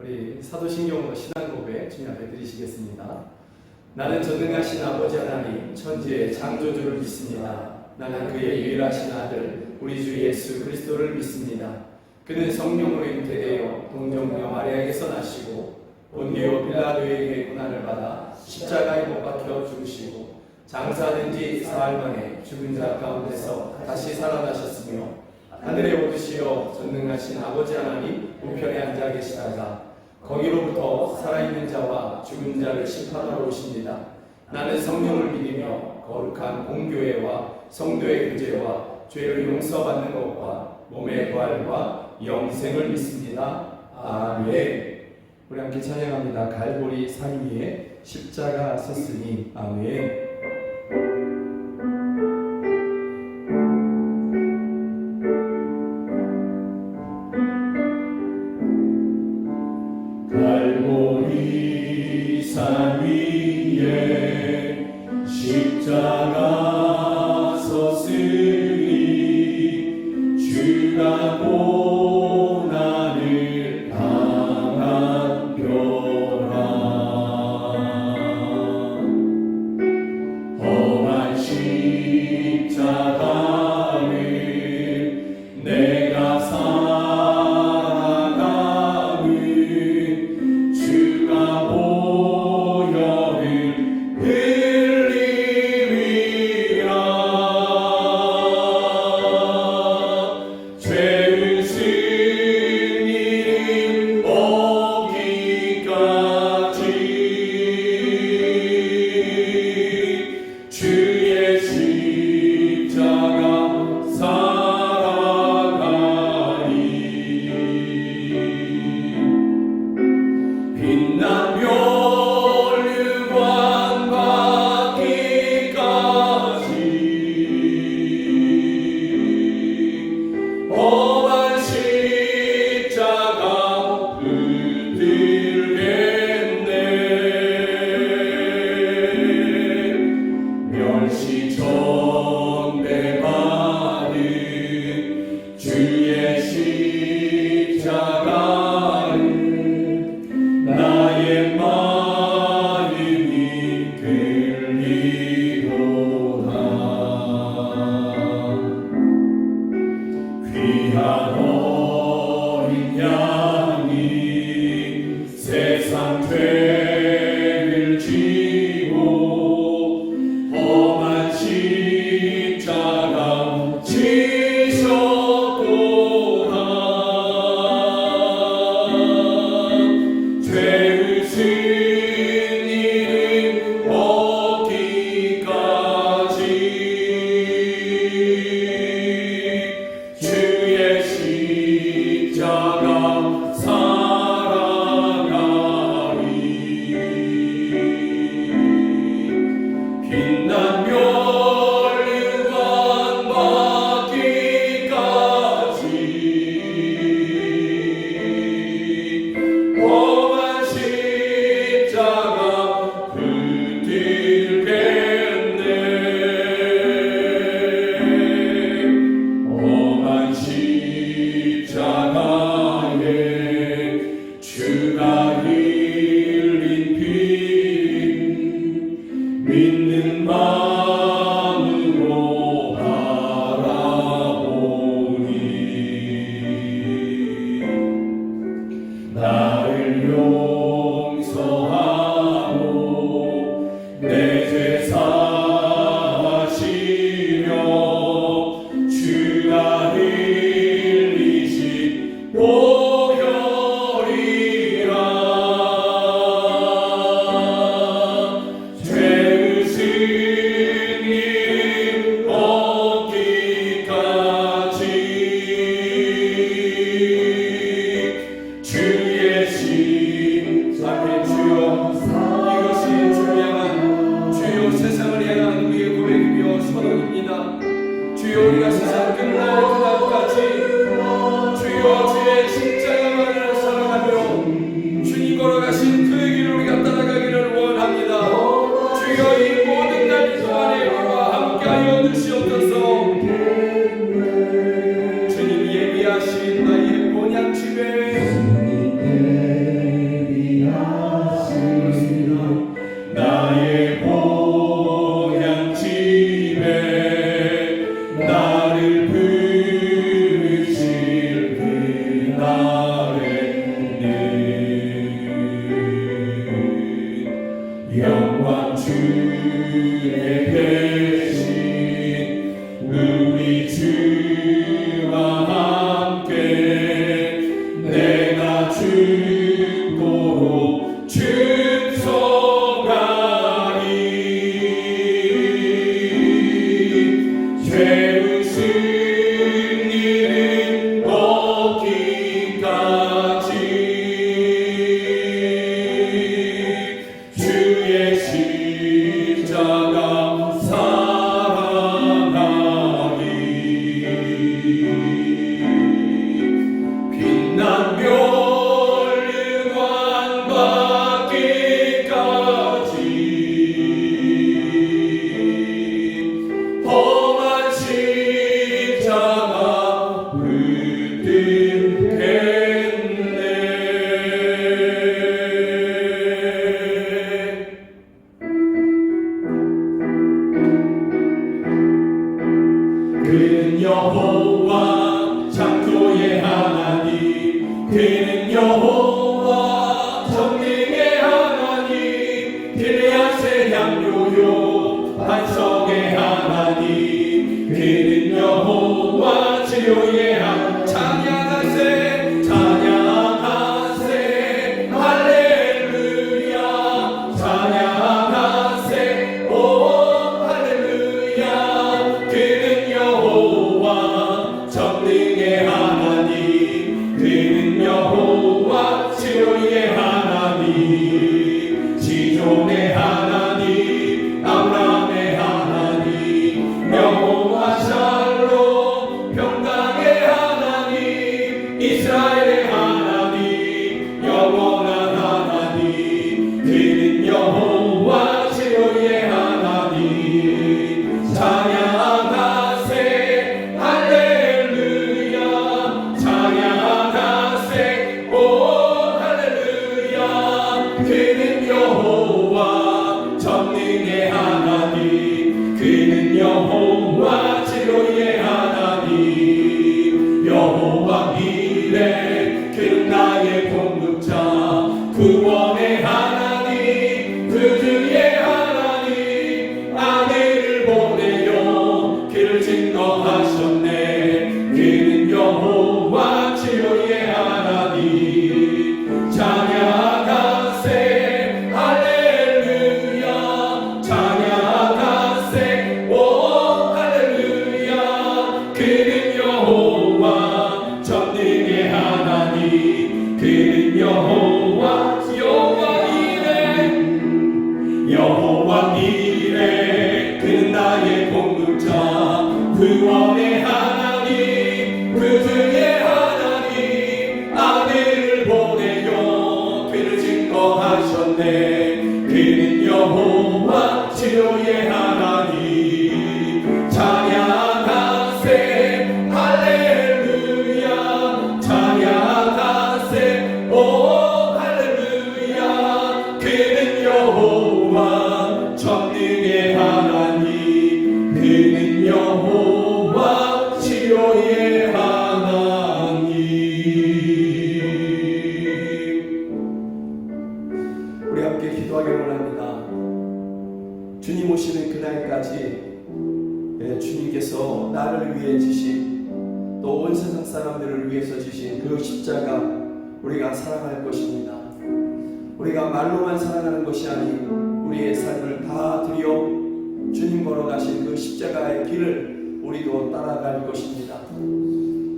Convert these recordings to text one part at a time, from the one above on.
우리 사도신경으로 신앙 고백 주님 앞에 드리시겠습니다. 나는 전능하신 아버지 하나님 천지의 창조주를 믿습니다. 나는 그의 유일하신 아들 우리 주 예수 그리스도를 믿습니다. 그는 성령으로 잉태되어 동정녀 마리아에게서 나시고 본디오 빌라도에게 고난을 받아 십자가에 못 박혀 죽으시고 장사된 지 사흘 만에 죽은 자 가운데서 다시 살아나셨으며 하늘에 오르시어 전능하신 아버지 하나님 우편에 앉아 계시다가 거기로부터 살아있는 자와 죽은 자를 심판하러 오십니다. 나는 성령을 믿으며 거룩한 공교회와 성도의 구제와 죄를 용서받는 것과 몸의 부활과 영생을 믿습니다. 아멘. 우리 함께 찬양합니다. 갈보리 산 위에 십자가 섰으니. 아멘. 갈보리 산 위에 십자가 섰으니 주가 고난을 당한 뼈라 험한 십자가를 내가 주님 예비하신 나의 본향 집에 우리 주와 함께 내가 죽도록 충성하리. 죄의 승리를 얻기까지 주의 십자가 사랑하리. 빛난 멸류관 받기까지 험한 십자가 붙들겠네. 그는 여호와 창조의 하나님, 그는 여호와 정의의 하나님, 길앗의 향료요 반석의 하나님, 그는 여호와 치료의 하나님. 찬양하세 찬양하세 할렐루야. 찬양하세 오 할렐루야. 그는 여호와 전능의 하나님, 그는 여호와 치료의 하나님, 지존의 하나님, 아브라함의 하나님, 여호와 샬롬 평강의 하나님, 이스라엘의 하나님, 영원한 하나님, 그는 여호와 치료의 하나님. 찬양하세 할렐루야. 찬양하세 오 할렐루야. 그는 여호와 전능의 하나님, 그는 여호와 치료의 하나님, 여호와 이레 그는 나의 공급자, 구원의 하나님, 구주의 하나님, 아들을 보내요 그를 증거하셨네. 그는 여호와 치료의 하나님. 찬양하세 할렐루야. 찬양하세 오 할렐루야. 그는 여호와 전능의 하나님, 그는 여호와 여호와 이레 그는 나의 공급자, 구원의 하나님, 구주의 하나님, 아들을 보내요 그를 증거하셨네. 그는 여호와 치료의 하나님. 찬양하세 할렐루야. 찬양하세 오 할렐루야. 그는 여호와 전능의 하나님, 그는 여호와 치료의 하나님. 우리 함께 기도하길 원합니다. 주님 오시는 그날까지 주님께서 나를 위해 지신, 또 온 세상 사람들을 위해서 지신 그 십자가 우리가 사랑할 것입니다. 우리가 말로만 사랑하는 것이 아닌 우리의 삶을 다 들여 주님 걸어가신 그 십자가의 길을 우리도 따라갈 것입니다.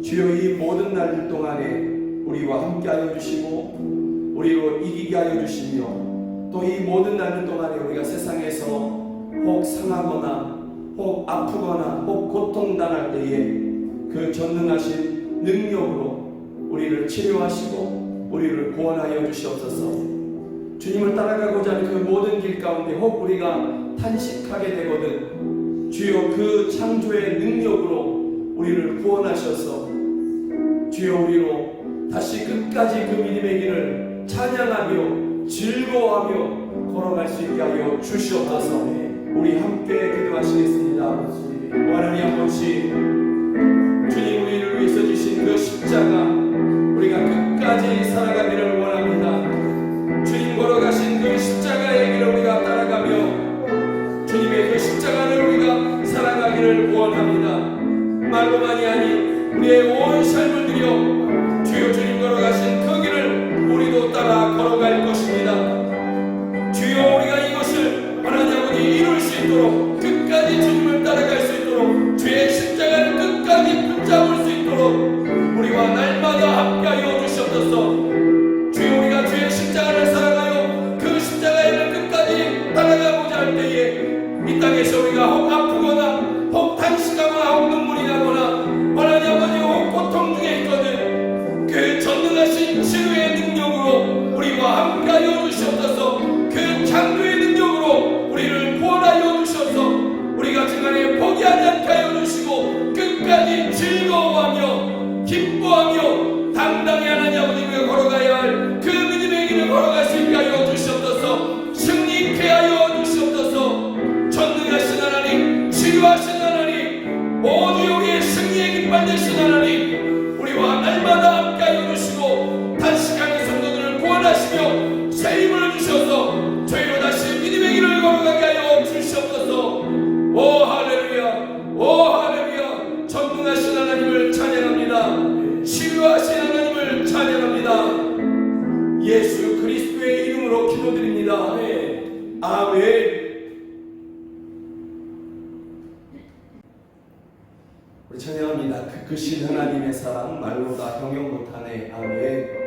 주여, 이 모든 날들 동안에 우리와 함께 하여 주시고 우리로 이기게 하여 주시며, 또 이 모든 날들 동안에 우리가 세상에서 혹 상하거나 혹 아프거나 혹 고통당할 때에 그 전능하신 능력으로 우리를 치료하시고 우리를 구원하여 주시옵소서. 주님을 따라가고자 하는 그 모든 길 가운데 혹 우리가 탄식하게 되거든 주여 그 창조의 능력으로 우리를 구원하셔서 주여 우리로 다시 끝까지 그 믿음의 길을 찬양하며 즐거워하며 걸어갈 수 있게 하여 주시옵소서. 우리 함께 기도하시겠습니다. 하나님 아버지, 주님 우리를 위해서 주신 그 십자가 우리가 끝까지 살아가기를 원합니다. 주님 걸어가신 그 십자가의 길을 우리가 따라가며 주님의 그 십자가를 우리가 살아가기를 원합니다. 말로만이 아닌 우리의 온 삶을 들여 주여 주님 걸어가신 그 길을 우리도 따라 걸어갈 것입니다. 주여 우리가 이것을 하나님 아버지 이룰 수 있도록 끝까지 주님을 따라갈 수 있도록 주의 십자가를 끝까지 붙잡을 수 있도록 우리와 날마다 함께하여 주시옵소서. 주여 우리가 주의 십자가를 사랑하여 그 십자가의 끝까지 따라가고자 할 때에 이 땅에서 우리가 혹 아프거나 혹 탄식하거나 혹 눈물이 나거나 하나님 아버지 혹 고통 중에 있거든 그 전능하신 치유의 능력으로 우리와 함께하여 주시옵소서. 그 창조의 능력으로 우리를 구원하여 주셔서 우리가 중간에 포기하지 않게 하여 주시고 끝까지 즐거워하며 기뻐하며 당당히 하나님 아버지 우리가 걸어가야 할 그 믿음의 길을 걸어갈 수 있게 하여 주시옵소서. 승리케 하여 주시옵소서. 전능하신 하나님, 치유하신 하나님, 모두 우리의 승리의 깃발 되신 하나님, 우리와 날마다 함께 하여 주시고 단식하는 성도들을 구원하시며 새 힘을 주셔서 저희로 다시 믿음의 길을 걸어가게 하여 주시옵소서. 오 할렐루야, 오 할렐루야. 전능하신 하나님을 찬양합니다. 치유하신 하나님을 찬양합니다. 예수 그리스도의 이름으로 기도드립니다. 아멘. 우리 찬양합니다. 그 크신 하나님의 사랑 말로 다 형용 못하네. 아멘.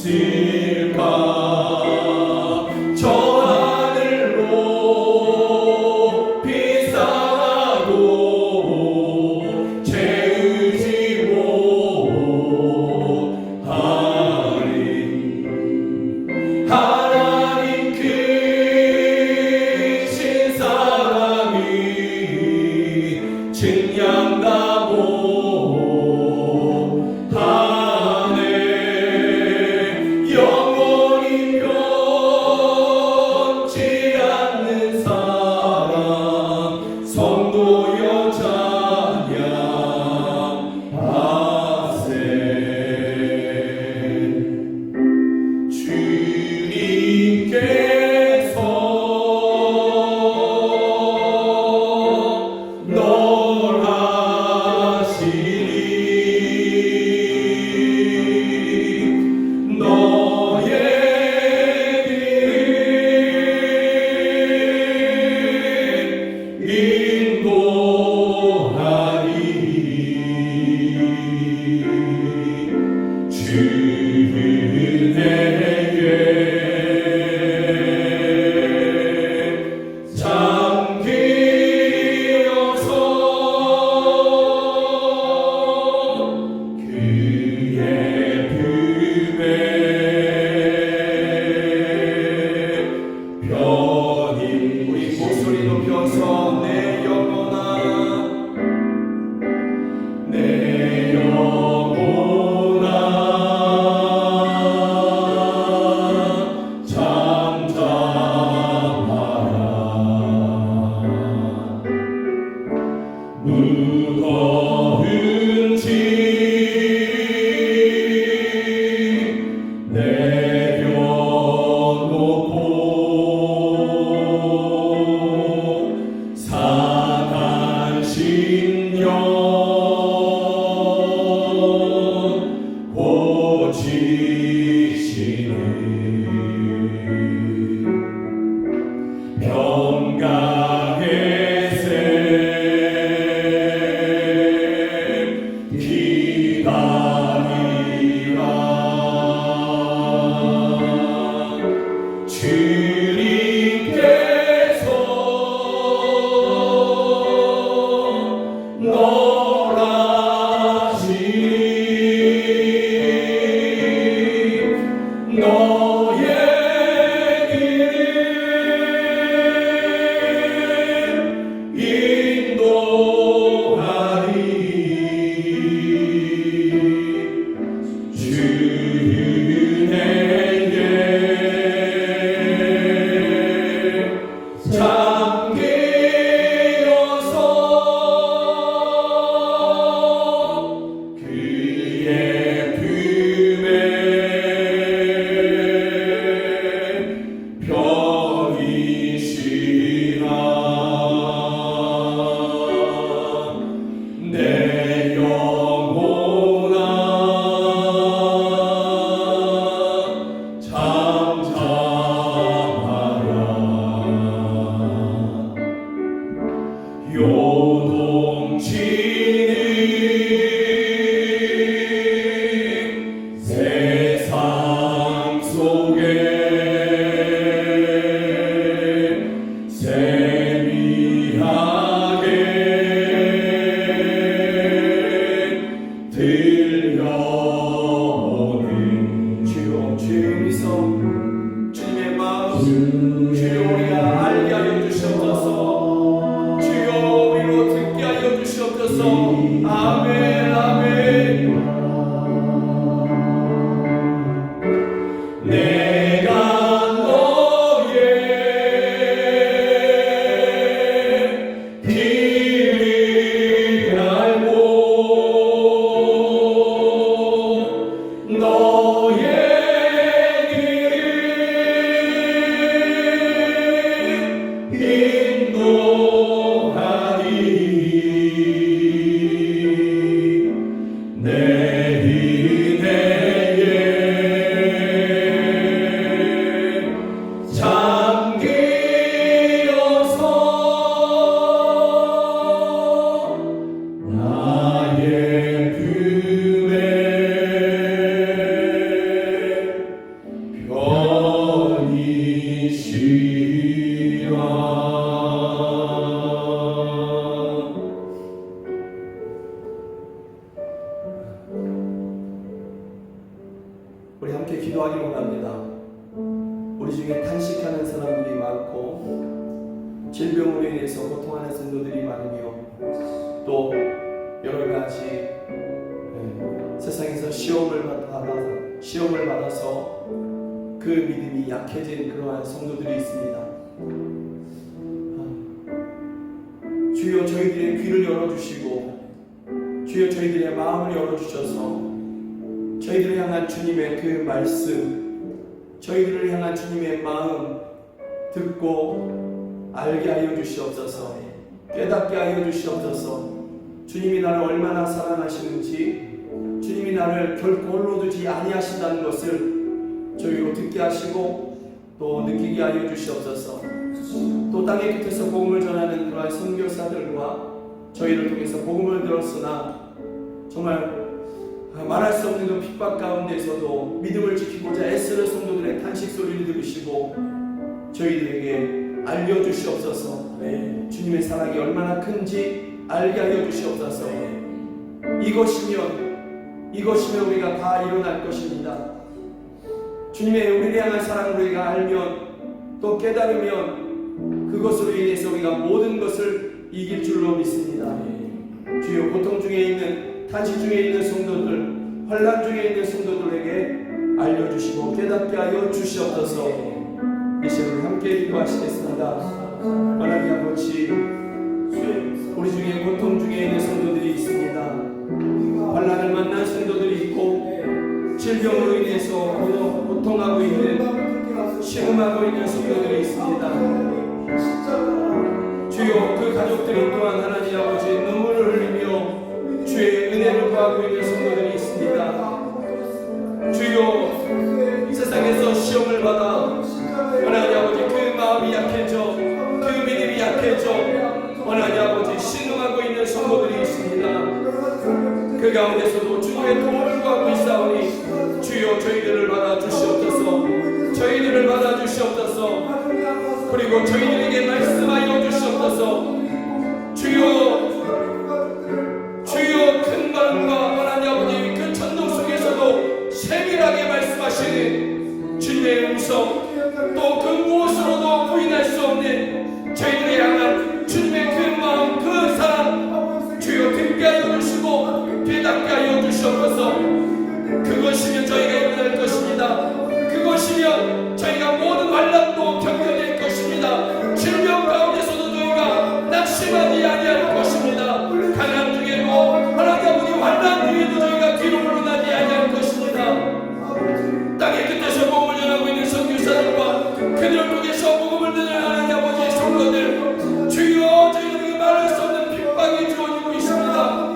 있을까? 저 하늘로 비상하고 제 의지 못하리. 하나님 크신 사랑이 증량다 못하네. 영원히 변치 않는 사랑 성도여 찬양하세. 주님께서 널 하시니 너의 길 인도하리. 주에게 잠기어서 그의 품에 편히. 우리 목소리 높여서 내 영혼아 내 영혼아 잠잠하라. 무거운 짐 내려놓고 상한 심령 고치시네. 평강의 샘 기다리라. 주님께서 널 하시니 너의 길 인도하리. 주에게 잠기어서 그의 품에 편히 쉬라. 내 영혼아 잠잠하라. 요동치는 세상 속에 세미하게 들려오는 주여, 주의 음성, 주님의 마음, 주여 우리가 알게 하여 주시옵소서. 주여 우리로 듣게 하여 주시옵소서. 아멘, 아멘. 내가 너의 길을 알고 너의 길을 원합니다. 우리 중에 탄식하는 사람들이 많고 질병으로 인해서 고통하는 성도들이 많으며 또 여러 가지 세상에서 시험을 받아서 그 믿음이 약해진 그러한 성도들이 있습니다. 주여 저희들의 귀를 열어주시고 주여 저희들의 마음을 열어주셔서 저희들을 향한 주님의 그 말씀, 저희들을 향한 주님의 마음 듣고 알게 하여 주시옵소서. 깨닫게 하여 주시옵소서. 주님이 나를 얼마나 사랑하시는지, 주님이 나를 결코 홀로 두지 아니하신다는 것을 저희로 듣게 하시고 또 느끼게 하여 주시옵소서. 또 땅의 끝에서 복음을 전하는 그러한 선교사들과 저희를 통해서 복음을 들었으나 정말 말할 수 없는 그 핍박 가운데서도 믿음을 지키고자 애쓰는 성도들의 탄식 소리를 들으시고 저희들에게 알려주시옵소서. 주님의 사랑이 얼마나 큰지 알게 하여 주시옵소서. 이것이면 우리가 다 일어날 것입니다. 주님의 우리를 향한 사랑을 우리가 알면 또 깨달으면 그것으로 인해서 우리가 모든 것을 이길 줄로 믿습니다. 주여 고통 중에 있는 탄식 중에 있는 성도들, 환난 중에 있는 성도들에게 알려주시고 깨닫게 하여 주시옵소서. 이 시간을 함께 기도하시겠습니다. 하나님 아버지, 우리 중에 고통 중에 있는 성도들이 있습니다. 환난을 만난 성도들이 있고 질병으로 인해서 고통하고 있는 신음하고 있는 성도들이 있습니다. 주여 그 가족들은 또한 하나님 아버지 눈물을 흘리며 주의 은혜를 구하고 있는 성도들이 있습니다. 주여 세상에서 시험을 받아 하나님 아버지 그 마음이 약해져 그 믿음이 약해져 하나님 아버지 신음하고 있는 성도들이 있습니다. 그 가운데서도 주님의 도움을 구하고 있사오니 주여 저희들을 받아주시옵소서. 저희들을 받아주시옵소서. 그리고 저희들에게 말씀하여 주시옵소서. 주여 큰 마음과 하나님 아버지 그 천둥 속에서도 세밀하게 말씀하시는 주님의 음성, 또 그 무엇으로도 부인할 수 없는 저희들을 향한 주님의 그 마음, 그 사랑 주여 듣게 하여 주시고 깨닫게 하여 주시옵소서. 그것이면 저희가 일어날 것입니다. 그것이면 저희가 모든 환난도 겪어낼 것입니다. 질병 가운데서도 저희가 낙심하지 아니할 것입니다. 가난 중에도 하나님 아버지 환난 중에도 저희가 뒤로 물러나지 아니할 것입니다. 땅의 끝에서 복음을 전하고 있는 선교사들과 그들을 통해서 복음을 듣는 하나님 아버지의 성도들, 주여 저희들에게 말할 수 없는 핍박이 주어지고 있습니다.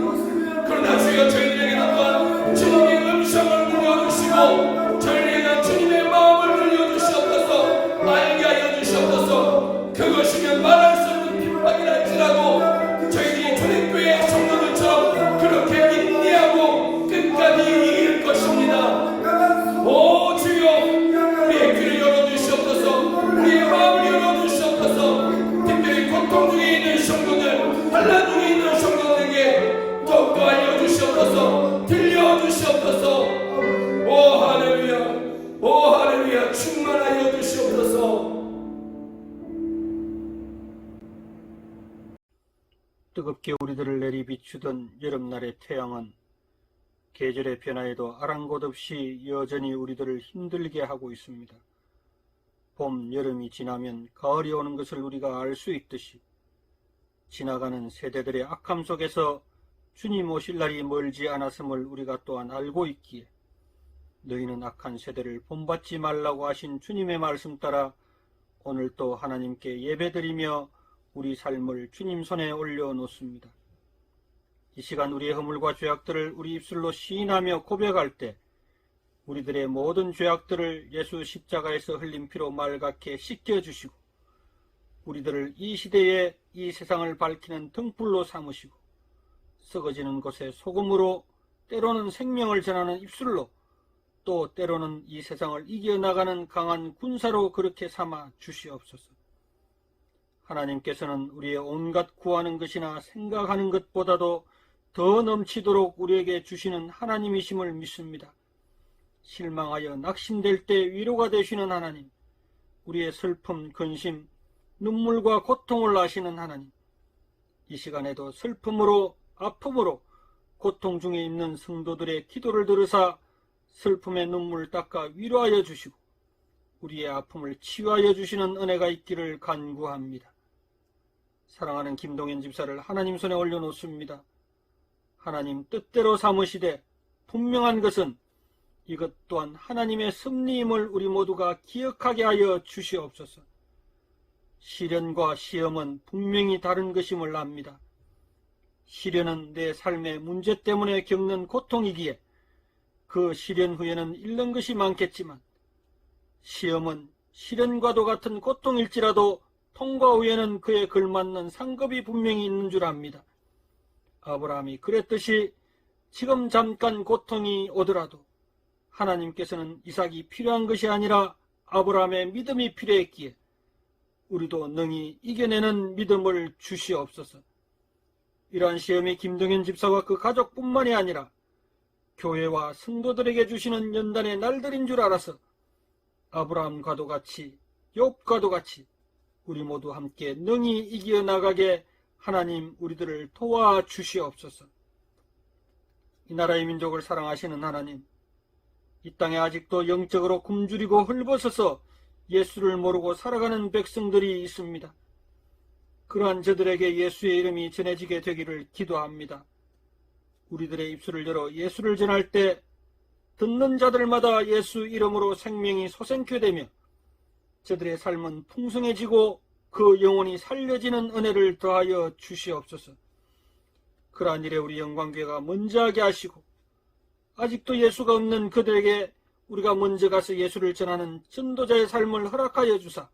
그러나 주여 저희들에게 또한 주님의 음성을 들려주시고 저희에게 주님의 마음을 들려주시옵소서. 알게 하여 주시옵소서. 그것이면 말할 수 없는 핍박이라 할지라도 저희들이 초대교회 성도들처럼 그렇게 인내하고 끝까지 이길 것입니다. 오 주여 우리의 귀를 열어주시옵소서. 우리의 마음을 열어주시옵소서. 특별히 고통 중에 있는 성도들, 환난 중에 있는 성도들에게 더욱더 알려주시옵소서. 들려주시옵소서. 오 할렐루야, 오 할렐루야, 충만하여 주시옵소서. 뜨겁게 우리들을 내리비추던 여름날의 태양은 계절의 변화에도 아랑곳 없이 여전히 우리들을 힘들게 하고 있습니다. 봄, 여름이 지나면 가을이 오는 것을 우리가 알 수 있듯이 지나가는 세대들의 악함 속에서 주님 오실 날이 멀지 않았음을 우리가 또한 알고 있기에 너희는 악한 세대를 본받지 말라고 하신 주님의 말씀 따라 오늘 또 하나님께 예배드리며 우리 삶을 주님 손에 올려놓습니다. 이 시간 우리의 허물과 죄악들을 우리 입술로 시인하며 고백할 때 우리들의 모든 죄악들을 예수 십자가에서 흘린 피로 맑게 씻겨주시고 우리들을 이 시대에 이 세상을 밝히는 등불로 삼으시고 썩어지는 것에 소금으로 때로는 생명을 전하는 입술로 또 때로는 이 세상을 이겨나가는 강한 군사로 그렇게 삼아 주시옵소서. 하나님께서는 우리의 온갖 구하는 것이나 생각하는 것보다도 더 넘치도록 우리에게 주시는 하나님이심을 믿습니다. 실망하여 낙심될 때 위로가 되시는 하나님, 우리의 슬픔, 근심, 눈물과 고통을 아시는 하나님, 이 시간에도 슬픔으로, 아픔으로 고통 중에 있는 성도들의 기도를 들으사 슬픔의 눈물 닦아 위로하여 주시고 우리의 아픔을 치유하여 주시는 은혜가 있기를 간구합니다. 사랑하는 김동현 집사를 하나님 손에 올려놓습니다. 하나님 뜻대로 삼으시되 분명한 것은 이것 또한 하나님의 섭리임을 우리 모두가 기억하게 하여 주시옵소서. 시련과 시험은 분명히 다른 것임을 압니다. 시련은 내 삶의 문제 때문에 겪는 고통이기에 그 시련 후에는 잃는 것이 많겠지만, 시험은 시련과도 같은 고통일지라도 통과 후에는 그에 걸맞는 상급이 분명히 있는 줄 압니다. 아브라함이 그랬듯이 지금 잠깐 고통이 오더라도 하나님께서는 이삭이 필요한 것이 아니라 아브라함의 믿음이 필요했기에 우리도 능히 이겨내는 믿음을 주시옵소서. 이러한 시험이 김동현 집사와 그 가족뿐만이 아니라 교회와 성도들에게 주시는 연단의 날들인 줄 알아서 아브라함과도 같이 욥과도 같이 우리 모두 함께 능히 이겨나가게 하나님 우리들을 도와주시옵소서. 이 나라의 민족을 사랑하시는 하나님, 이 땅에 아직도 영적으로 굶주리고 헐벗어서 예수를 모르고 살아가는 백성들이 있습니다. 그러한 저들에게 예수의 이름이 전해지게 되기를 기도합니다. 우리들의 입술을 열어 예수를 전할 때 듣는 자들마다 예수 이름으로 생명이 솟생케 되며 저들의 삶은 풍성해지고 그 영혼이 살려지는 은혜를 더하여 주시옵소서. 그러한 일에 우리 영광교회가 먼저 하게 하시고 아직도 예수가 없는 그들에게 우리가 먼저 가서 예수를 전하는 전도자의 삶을 허락하여 주사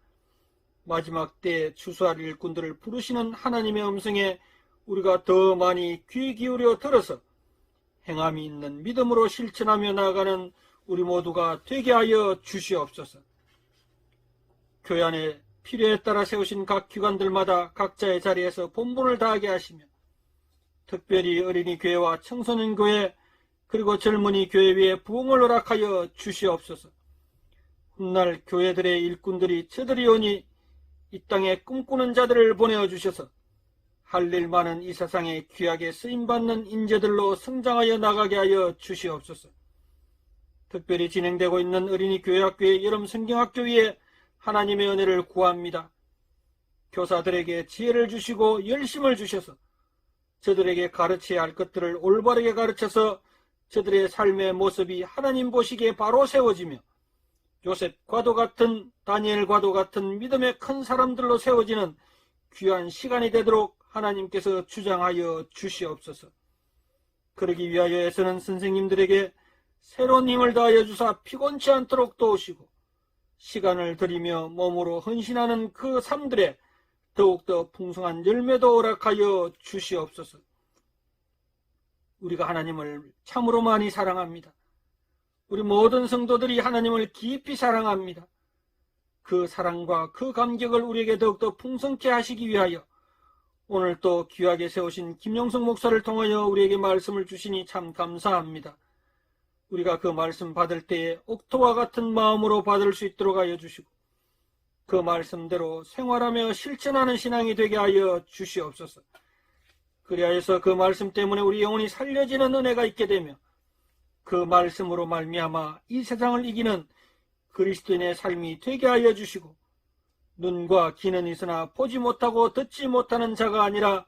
마지막 때에 추수할 일꾼들을 부르시는 하나님의 음성에 우리가 더 많이 귀 기울여 들어서 행함이 있는 믿음으로 실천하며 나아가는 우리 모두가 되게 하여 주시옵소서. 교회 안에 필요에 따라 세우신 각 기관들마다 각자의 자리에서 본분을 다하게 하시며 특별히 어린이 교회와 청소년 교회 그리고 젊은이 교회 위에 부흥을 허락하여 주시옵소서. 훗날 교회들의 일꾼들이 저들이 오니 이 땅에 꿈꾸는 자들을 보내어 주셔서 할 일 많은 이 세상에 귀하게 쓰임받는 인재들로 성장하여 나가게 하여 주시옵소서. 특별히 진행되고 있는 어린이 교회학교의 여름 성경학교 위에 하나님의 은혜를 구합니다. 교사들에게 지혜를 주시고 열심을 주셔서 저들에게 가르쳐야 할 것들을 올바르게 가르쳐서 저들의 삶의 모습이 하나님 보시기에 바로 세워지며 요셉과도 같은 다니엘과도 같은 믿음의 큰 사람들로 세워지는 귀한 시간이 되도록 하나님께서 주장하여 주시옵소서. 그러기 위하여 애쓰는 선생님들에게 새로운 힘을 다하여 주사 피곤치 않도록 도우시고 시간을 들이며 몸으로 헌신하는 그 삶들에 더욱더 풍성한 열매도 허락하여 주시옵소서. 우리가 하나님을 참으로 많이 사랑합니다. 우리 모든 성도들이 하나님을 깊이 사랑합니다. 그 사랑과 그 감격을 우리에게 더욱더 풍성케 하시기 위하여 오늘 또 귀하게 세우신 김용석 목사를 통하여 우리에게 말씀을 주시니 참 감사합니다. 우리가 그 말씀 받을 때에 옥토와 같은 마음으로 받을 수 있도록 하여 주시고 그 말씀대로 생활하며 실천하는 신앙이 되게 하여 주시옵소서. 그리하여서 그 말씀 때문에 우리 영혼이 살려지는 은혜가 있게 되며 그 말씀으로 말미암아 이 세상을 이기는 그리스도인의 삶이 되게 하여 주시고 눈과 귀는 있으나 보지 못하고 듣지 못하는 자가 아니라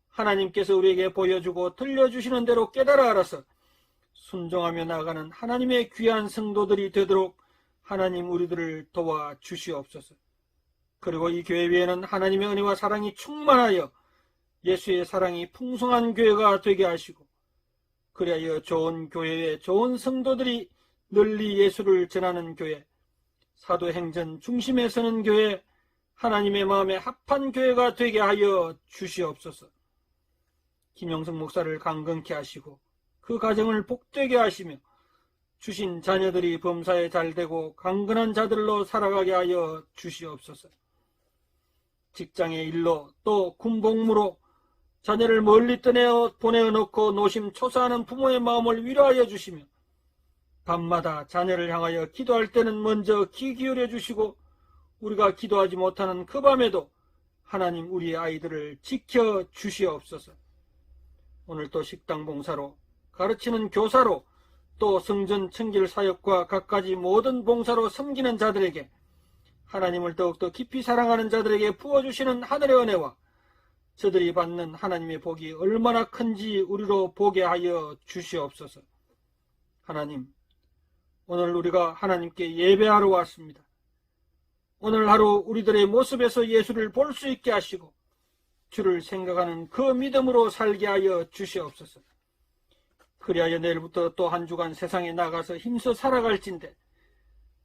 하나님께서 우리에게 보여주고 들려주시는 대로 깨달아 알아서 순종하며 나아가는 하나님의 귀한 성도들이 되도록 하나님 우리들을 도와주시옵소서. 그리고 이 교회 위에는 하나님의 은혜와 사랑이 충만하여 예수의 사랑이 풍성한 교회가 되게 하시고 그리하여 좋은 교회에 좋은 성도들이 널리 예수를 전하는 교회, 사도행전 중심에 서는 교회, 하나님의 마음에 합한 교회가 되게 하여 주시옵소서. 김영석 목사를 강건케 하시고 그 가정을 복되게 하시며 주신 자녀들이 범사에 잘되고 강건한 자들로 살아가게 하여 주시옵소서. 직장의 일로 또 군복무로 자녀를 멀리 보내어 놓고 노심초사하는 부모의 마음을 위로하여 주시며 밤마다 자녀를 향하여 기도할 때는 먼저 귀 기울여 주시고 우리가 기도하지 못하는 그 밤에도 하나님 우리의 아이들을 지켜 주시옵소서. 오늘도 식당 봉사로, 가르치는 교사로, 또 성전 청길 사역과 갖가지 모든 봉사로 섬기는 자들에게, 하나님을 더욱더 깊이 사랑하는 자들에게 부어주시는 하늘의 은혜와 저들이 받는 하나님의 복이 얼마나 큰지 우리로 보게 하여 주시옵소서. 하나님, 오늘 우리가 하나님께 예배하러 왔습니다. 오늘 하루 우리들의 모습에서 예수를 볼 수 있게 하시고 주를 생각하는 그 믿음으로 살게 하여 주시옵소서. 그리하여 내일부터 또 한 주간 세상에 나가서 힘써 살아갈진대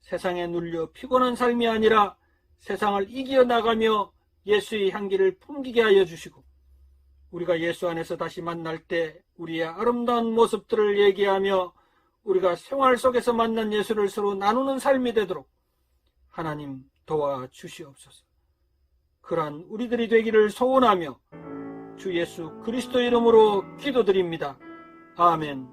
세상에 눌려 피곤한 삶이 아니라 세상을 이겨나가며 예수의 향기를 풍기게 하여 주시고 우리가 예수 안에서 다시 만날 때 우리의 아름다운 모습들을 얘기하며 우리가 생활 속에서 만난 예수를 서로 나누는 삶이 되도록 하나님 도와주시옵소서. 그러한 우리들이 되기를 소원하며 주 예수 그리스도 이름으로 기도드립니다. 아멘.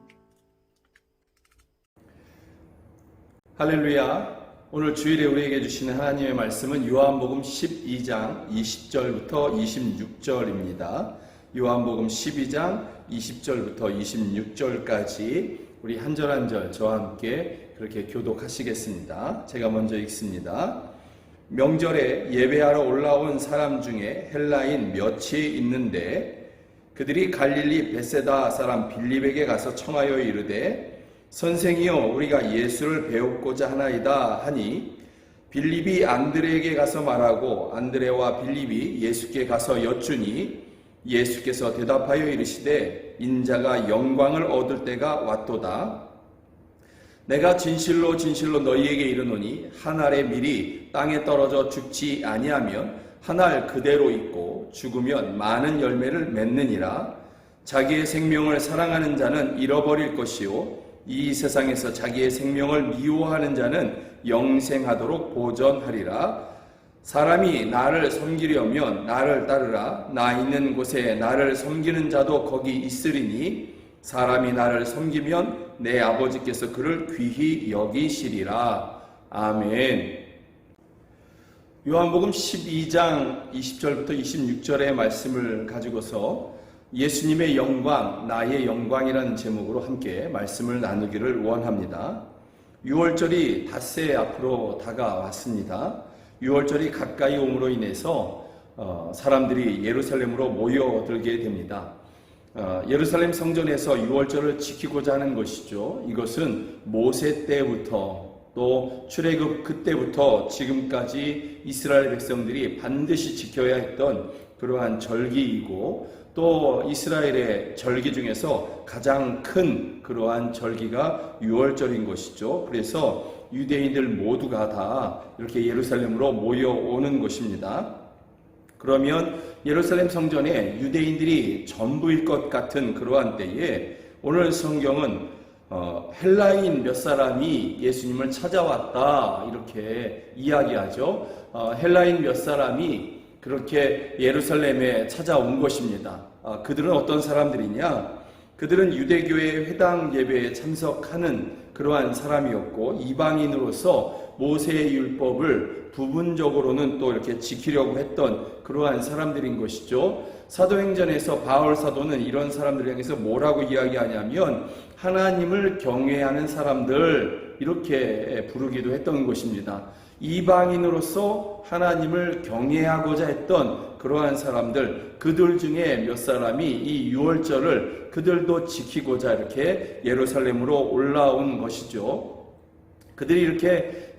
할렐루야. 오늘 주일에 우리에게 주시는 하나님의 말씀은 요한복음 12장 20절부터 26절입니다. 요한복음 12장 20절부터 26절까지 우리 한 절 한 절 저와 함께 그렇게 교독하시겠습니다. 제가 먼저 읽습니다. 명절에 예배하러 올라온 사람 중에 헬라인 몇이 있는데 그들이 갈릴리 베세다 사람 빌립에게 가서 청하여 이르되 선생이여 우리가 예수를 배우고자 하나이다 하니 빌립이 안드레에게 가서 말하고 안드레와 빌립이 예수께 가서 여쭈니 예수께서 대답하여 이르시되 인자가 영광을 얻을 때가 왔도다. 내가 진실로 진실로 너희에게 이르노니 한 알의 밀이 땅에 떨어져 죽지 아니하면 한 알 그대로 있고 죽으면 많은 열매를 맺느니라. 자기의 생명을 사랑하는 자는 잃어버릴 것이요 이 세상에서 자기의 생명을 미워하는 자는 영생하도록 보전하리라. 사람이 나를 섬기려면 나를 따르라. 나 있는 곳에 나를 섬기는 자도 거기 있으리니 사람이 나를 섬기면 내 아버지께서 그를 귀히 여기시리라. 아멘. 요한복음 12장 20절부터 26절의 말씀을 가지고서 예수님의 영광, 나의 영광이라는 제목으로 함께 말씀을 나누기를 원합니다. 6월절이 닷새 앞으로 다가왔습니다. 6월절이 가까이 옴으로 인해서 사람들이 예루살렘으로 모여들게 됩니다. 예루살렘 성전에서 6월절을 지키고자 하는 것이죠. 이것은 모세 때부터 또 출애굽 그때부터 지금까지 이스라엘 백성들이 반드시 지켜야 했던 그러한 절기이고 또 이스라엘의 절기 중에서 가장 큰 그러한 절기가 6월절인 것이죠. 그래서 유대인들 모두가 다 이렇게 예루살렘으로 모여오는 것입니다. 그러면 예루살렘 성전에 유대인들이 전부일 것 같은 그러한 때에 오늘 성경은 헬라인 몇 사람이 예수님을 찾아왔다 이렇게 이야기하죠. 헬라인 몇 사람이 그렇게 예루살렘에 찾아온 것입니다. 그들은 어떤 사람들이냐? 그들은 유대교의 회당 예배에 참석하는 그러한 사람이었고 이방인으로서 모세의 율법을 부분적으로는 또 이렇게 지키려고 했던 그러한 사람들인 것이죠. 사도행전에서 바울 사도는 이런 사람들을 향해서 뭐라고 이야기하냐면 하나님을 경외하는 사람들 이렇게 부르기도 했던 것입니다. 이방인으로서 하나님을 경외하고자 했던 그러한 사람들, 그들 중에 몇 사람이 이 6월절을 그들도 지키고자 이렇게 예루살렘으로 올라온 것이죠. 그들이 이렇게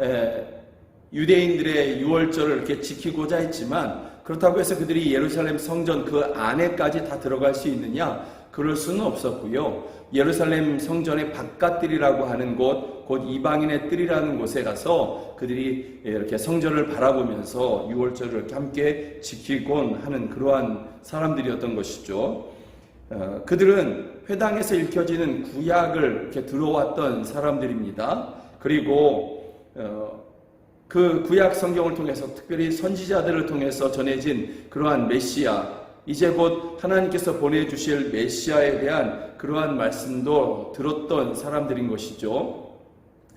유대인들의 6월절을 이렇게 지키고자 했지만 그렇다고 해서 그들이 예루살렘 성전 그 안에까지 다 들어갈 수 있느냐? 그럴 수는 없었고요. 예루살렘 성전의 바깥뜰이라고 하는 곳, 곧 이방인의 뜰이라는 곳에 가서 그들이 이렇게 성전을 바라보면서 6월절을 이렇게 함께 지키곤 하는 그러한 사람들이었던 것이죠. 그들은 회당에서 읽혀지는 구약을 이렇게 들어왔던 사람들입니다. 그리고 그 구약 성경을 통해서 특별히 선지자들을 통해서 전해진 그러한 메시아, 이제 곧 하나님께서 보내주실 메시아에 대한 그러한 말씀도 들었던 사람들인 것이죠.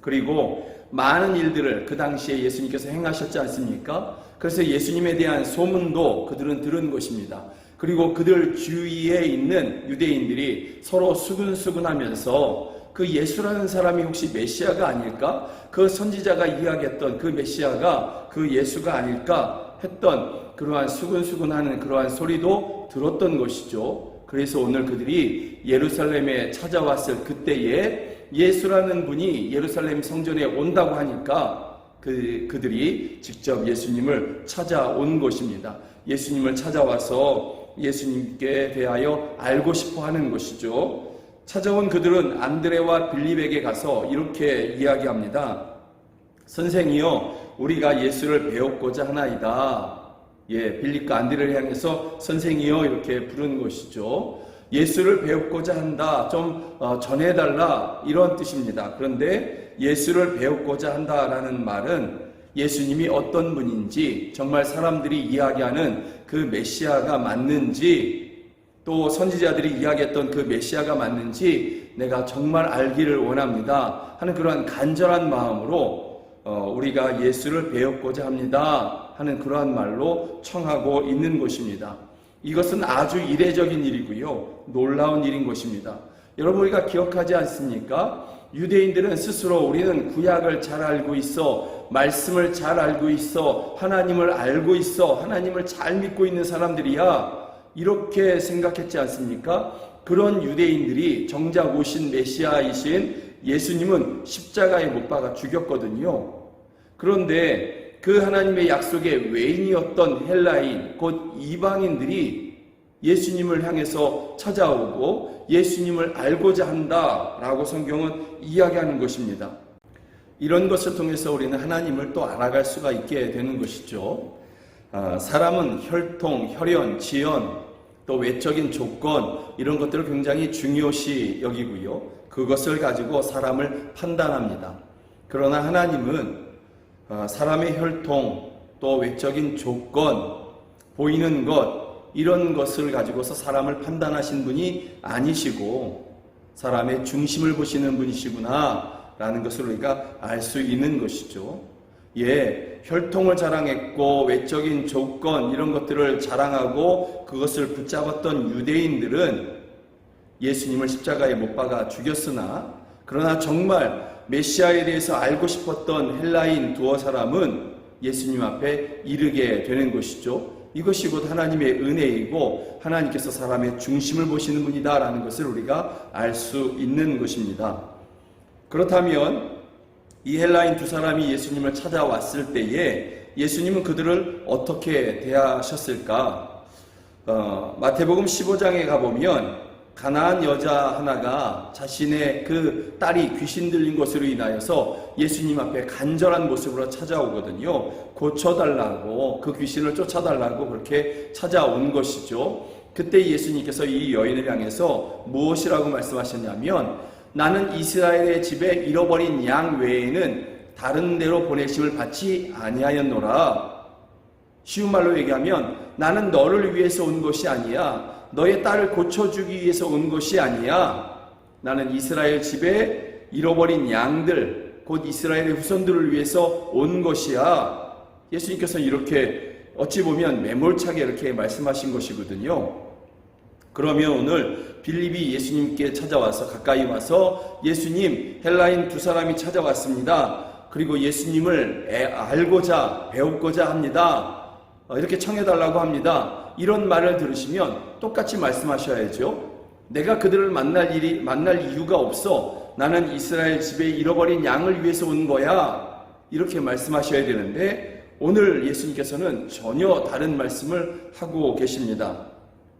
그리고 많은 일들을 그 당시에 예수님께서 행하셨지 않습니까? 그래서 예수님에 대한 소문도 그들은 들은 것입니다. 그리고 그들 주위에 있는 유대인들이 서로 수근수근하면서 그 예수라는 사람이 혹시 메시아가 아닐까? 그 선지자가 이야기했던 그 메시아가 그 예수가 아닐까 했던 그러한 수근수근하는 그러한 소리도 들었던 것이죠. 그래서 오늘 그들이 예루살렘에 찾아왔을 그때에 예수라는 분이 예루살렘 성전에 온다고 하니까 그들이 직접 예수님을 찾아온 것입니다. 예수님을 찾아와서 예수님께 대하여 알고 싶어 하는 것이죠. 찾아온 그들은 안드레와 빌립에게 가서 이렇게 이야기합니다. 선생이여, 우리가 예수를 배웠고자 하나이다. 빌립과 안드레를 향해서 선생이여 이렇게 부르는 것이죠. 예수를 배우고자 한다, 좀 전해달라, 이런 뜻입니다. 그런데 예수를 배우고자 한다라는 말은 예수님이 어떤 분인지, 정말 사람들이 이야기하는 그 메시아가 맞는지, 또 선지자들이 이야기했던 그 메시아가 맞는지 내가 정말 알기를 원합니다 하는 그러한 간절한 마음으로 우리가 예수를 배우고자 합니다 하는 그러한 말로 청하고 있는 것입니다. 이것은 아주 이례적인 일이고요, 놀라운 일인 것입니다. 여러분, 우리가 기억하지 않습니까? 유대인들은 스스로 우리는 구약을 잘 알고 있어, 말씀을 잘 알고 있어, 하나님을 알고 있어, 하나님을 잘 믿고 있는 사람들이야, 이렇게 생각했지 않습니까? 그런 유대인들이 정작 오신 메시아이신 예수님은 십자가에 못 박아 죽였거든요. 그런데 그 하나님의 약속의 외인이었던 헬라인, 곧 이방인들이 예수님을 향해서 찾아오고 예수님을 알고자 한다라고 성경은 이야기하는 것입니다. 이런 것을 통해서 우리는 하나님을 또 알아갈 수가 있게 되는 것이죠. 사람은 혈통, 혈연, 지연, 또 외적인 조건, 이런 것들을 굉장히 중요시 여기고요, 그것을 가지고 사람을 판단합니다. 그러나 하나님은 사람의 혈통, 또 외적인 조건, 보이는 것, 이런 것을 가지고서 사람을 판단하신 분이 아니시고 사람의 중심을 보시는 분이시구나 라는 것을 우리가 알 수 있는 것이죠. 혈통을 자랑했고 외적인 조건, 이런 것들을 자랑하고 그것을 붙잡았던 유대인들은 예수님을 십자가에 못 박아 죽였으나, 그러나 정말 메시아에 대해서 알고 싶었던 헬라인 두어 사람은 예수님 앞에 이르게 되는 것이죠. 이것이 곧 하나님의 은혜이고 하나님께서 사람의 중심을 보시는 분이다라는 것을 우리가 알 수 있는 것입니다. 그렇다면 이 헬라인 두 사람이 예수님을 찾아왔을 때에 예수님은 그들을 어떻게 대하셨을까? 마태복음 15장에 가보면 가나안 여자 하나가 자신의 그 딸이 귀신 들린 것으로 인하여서 예수님 앞에 간절한 모습으로 찾아오거든요. 고쳐달라고, 그 귀신을 쫓아달라고 그렇게 찾아온 것이죠. 그때 예수님께서 이 여인을 향해서 무엇이라고 말씀하셨냐면, 나는 이스라엘의 집에 잃어버린 양 외에는 다른 데로 보내심을 받지 아니하였노라. 쉬운 말로 얘기하면 나는 너를 위해서 온 것이 아니야, 너의 딸을 고쳐주기 위해서 온 것이 아니야, 나는 이스라엘 집에 잃어버린 양들, 곧 이스라엘의 후손들을 위해서 온 것이야. 예수님께서 이렇게 어찌 보면 매몰차게 이렇게 말씀하신 것이거든요. 그러면 오늘 빌립이 예수님께 찾아와서 가까이 와서 예수님, 헬라인 두 사람이 찾아왔습니다. 그리고 예수님을 알고자 배우고자 합니다. 이렇게 청해달라고 합니다. 이런 말을 들으시면 똑같이 말씀하셔야죠. 내가 그들을 만날 이유가 없어. 나는 이스라엘 집에 잃어버린 양을 위해서 온 거야. 이렇게 말씀하셔야 되는데 오늘 예수님께서는 전혀 다른 말씀을 하고 계십니다.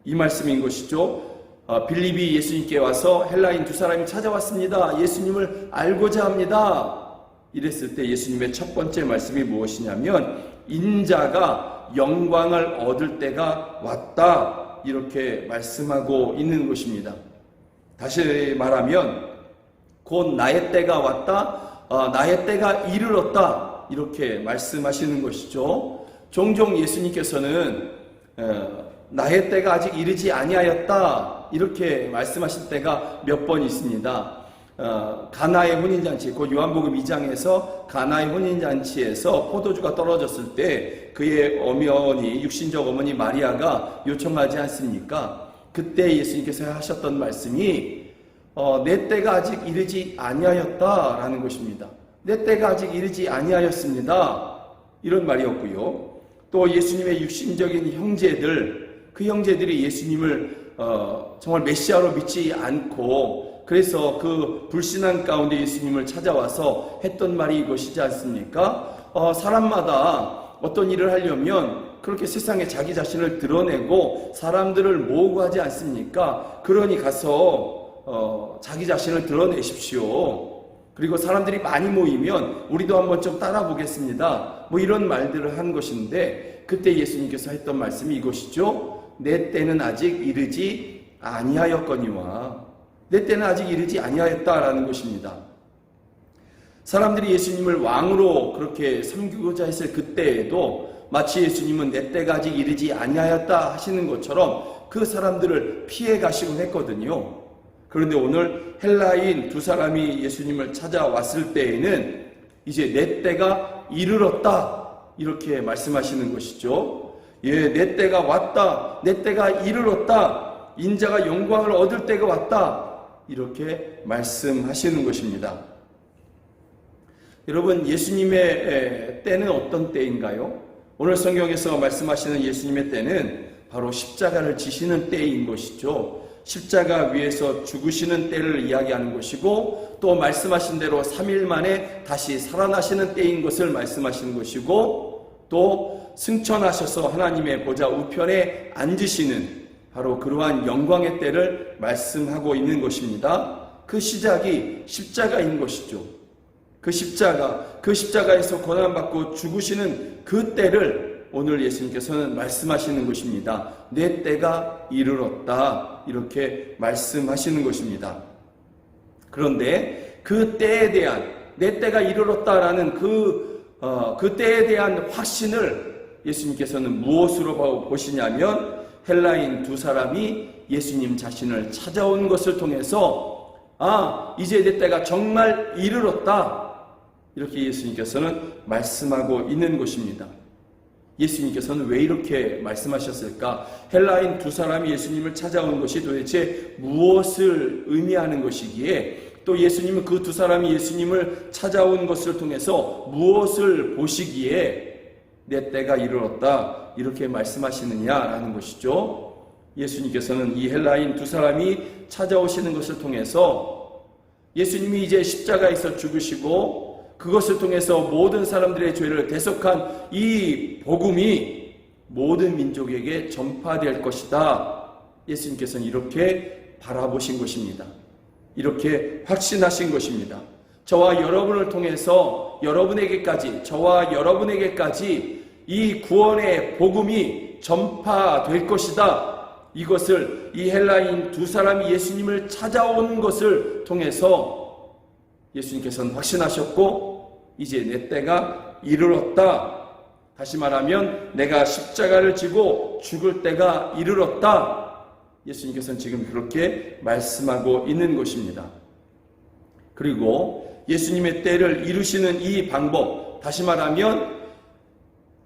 이 말씀인 것이죠. 빌립이 예수님께 와서 헬라인 두 사람이 찾아왔습니다. 예수님을 알고자 합니다. 이랬을 때 예수님의 첫 번째 말씀이 무엇이냐면 인자가 영광을 얻을 때가 왔다, 이렇게 말씀하고 있는 것입니다. 다시 말하면 곧 나의 때가 왔다, 나의 때가 이르렀다, 이렇게 말씀하시는 것이죠. 종종 예수님께서는 나의 때가 아직 이르지 아니하였다, 이렇게 말씀하실 때가 몇 번 있습니다. 가나의 혼인잔치, 그 요한복음 2장에서 가나의 혼인잔치에서 포도주가 떨어졌을 때 그의 어머니, 육신적 어머니 마리아가 요청하지 않습니까? 그때 예수님께서 하셨던 말씀이 내 때가 아직 이르지 아니하였다라는 것입니다. 내 때가 아직 이르지 아니하였습니다. 이런 말이었고요. 또 예수님의 육신적인 형제들, 그 형제들이 예수님을 정말 메시아로 믿지 않고 그래서 그 불신앙 가운데 예수님을 찾아와서 했던 말이 이것이지 않습니까? 사람마다 어떤 일을 하려면 그렇게 세상에 자기 자신을 드러내고 사람들을 모으고 하지 않습니까? 그러니 가서 자기 자신을 드러내십시오. 그리고 사람들이 많이 모이면 우리도 한번 좀 따라 보겠습니다. 뭐 이런 말들을 한 것인데 그때 예수님께서 했던 말씀이 이것이죠. 내 때는 아직 이르지 아니하였거니와, 내 때는 아직 이르지 아니하였다라는 것입니다. 사람들이 예수님을 왕으로 그렇게 섬기고자 했을 그때에도 마치 예수님은 내 때가 아직 이르지 아니하였다 하시는 것처럼 그 사람들을 피해 가시곤 했거든요. 그런데 오늘 헬라인 두 사람이 예수님을 찾아왔을 때에는 이제 내 때가 이르렀다 이렇게 말씀하시는 것이죠. 예, 내 때가 왔다, 내 때가 이르렀다, 인자가 영광을 얻을 때가 왔다 이렇게 말씀하시는 것입니다. 여러분, 예수님의 때는 어떤 때인가요? 오늘 성경에서 말씀하시는 예수님의 때는 바로 십자가를 지시는 때인 것이죠. 십자가 위에서 죽으시는 때를 이야기하는 것이고 또 말씀하신 대로 3일 만에 다시 살아나시는 때인 것을 말씀하시는 것이고 또 승천하셔서 하나님의 보좌 우편에 앉으시는 바로 그러한 영광의 때를 말씀하고 있는 것입니다. 그 시작이 십자가인 것이죠. 그 십자가에서 고난받고 죽으시는 그 때를 오늘 예수님께서는 말씀하시는 것입니다. 내 때가 이르렀다 이렇게 말씀하시는 것입니다. 그런데 그 때에 대한, 내 때가 이르렀다라는 그 때에 대한 확신을 예수님께서는 무엇으로 보시냐면 헬라인 두 사람이 예수님 자신을 찾아온 것을 통해서 이제 내 때가 정말 이르렀다 이렇게 예수님께서는 말씀하고 있는 것입니다. 예수님께서는 왜 이렇게 말씀하셨을까? 헬라인 두 사람이 예수님을 찾아온 것이 도대체 무엇을 의미하는 것이기에 또 예수님은 그 두 사람이 예수님을 찾아온 것을 통해서 무엇을 보시기에 내 때가 이르렀다 이렇게 말씀하시느냐라는 것이죠. 예수님께서는 이 헬라인 두 사람이 찾아오시는 것을 통해서 예수님이 이제 십자가에서 죽으시고 그것을 통해서 모든 사람들의 죄를 대속한 이 복음이 모든 민족에게 전파될 것이다. 예수님께서는 이렇게 바라보신 것입니다. 이렇게 확신하신 것입니다. 저와 여러분을 통해서 저와 여러분에게까지 이 구원의 복음이 전파될 것이다. 이것을 이 헬라인 두 사람이 예수님을 찾아온 것을 통해서 예수님께서는 확신하셨고 이제 내 때가 이르렀다. 다시 말하면 내가 십자가를 지고 죽을 때가 이르렀다. 예수님께서는 지금 그렇게 말씀하고 있는 것입니다. 그리고 예수님의 때를 이루시는 이 방법, 다시 말하면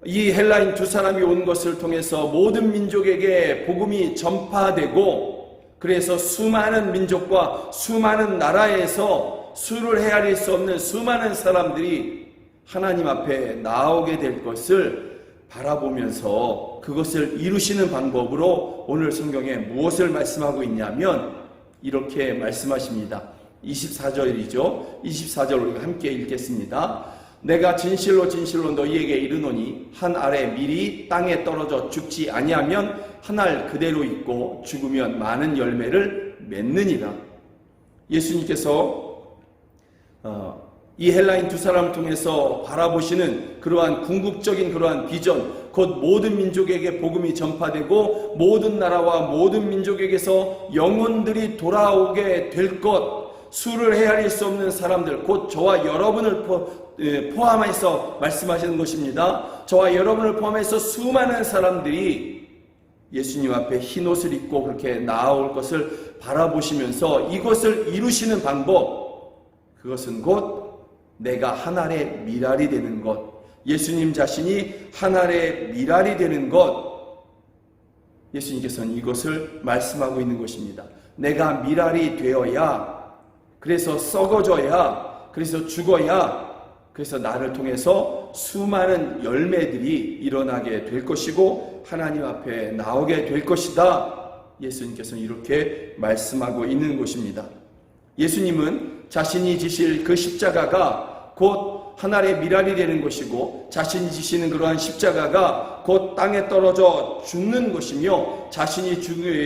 이 헬라인 두 사람이 온 것을 통해서 모든 민족에게 복음이 전파되고 그래서 수많은 민족과 수많은 나라에서 수를 헤아릴 수 없는 수많은 사람들이 하나님 앞에 나오게 될 것을 바라보면서 그것을 이루시는 방법으로 오늘 성경에 무엇을 말씀하고 있냐면 이렇게 말씀하십니다. 24절이죠. 24절 우리가 함께 읽겠습니다. 내가 진실로 진실로 너희에게 이르노니 한 알의 밀이 땅에 떨어져 죽지 아니하면 한 알 그대로 있고 죽으면 많은 열매를 맺느니라. 예수님께서 이 헬라인 두 사람을 통해서 바라보시는 그러한 궁극적인 그러한 비전, 곧 모든 민족에게 복음이 전파되고 모든 나라와 모든 민족에게서 영혼들이 돌아오게 될 것, 수를 헤아릴 수 없는 사람들, 곧 저와 여러분을 포함해서 말씀하시는 것입니다. 저와 여러분을 포함해서 수많은 사람들이 예수님 앞에 흰 옷을 입고 그렇게 나아올 것을 바라보시면서 이것을 이루시는 방법, 그것은 곧 내가 한 알의 밀알이 되는 것, 예수님 자신이 한 알의 밀알이 되는 것, 예수님께서는 이것을 말씀하고 있는 것입니다. 내가 밀알이 되어야, 그래서 썩어져야, 그래서 죽어야, 그래서 나를 통해서 수많은 열매들이 일어나게 될 것이고 하나님 앞에 나오게 될 것이다. 예수님께서는 이렇게 말씀하고 있는 것입니다. 예수님은 자신이 지실 그 십자가가 곧 하나의 밀알이 되는 것이고, 자신이 지시는 그러한 십자가가 곧 땅에 떨어져 죽는 것이며, 자신이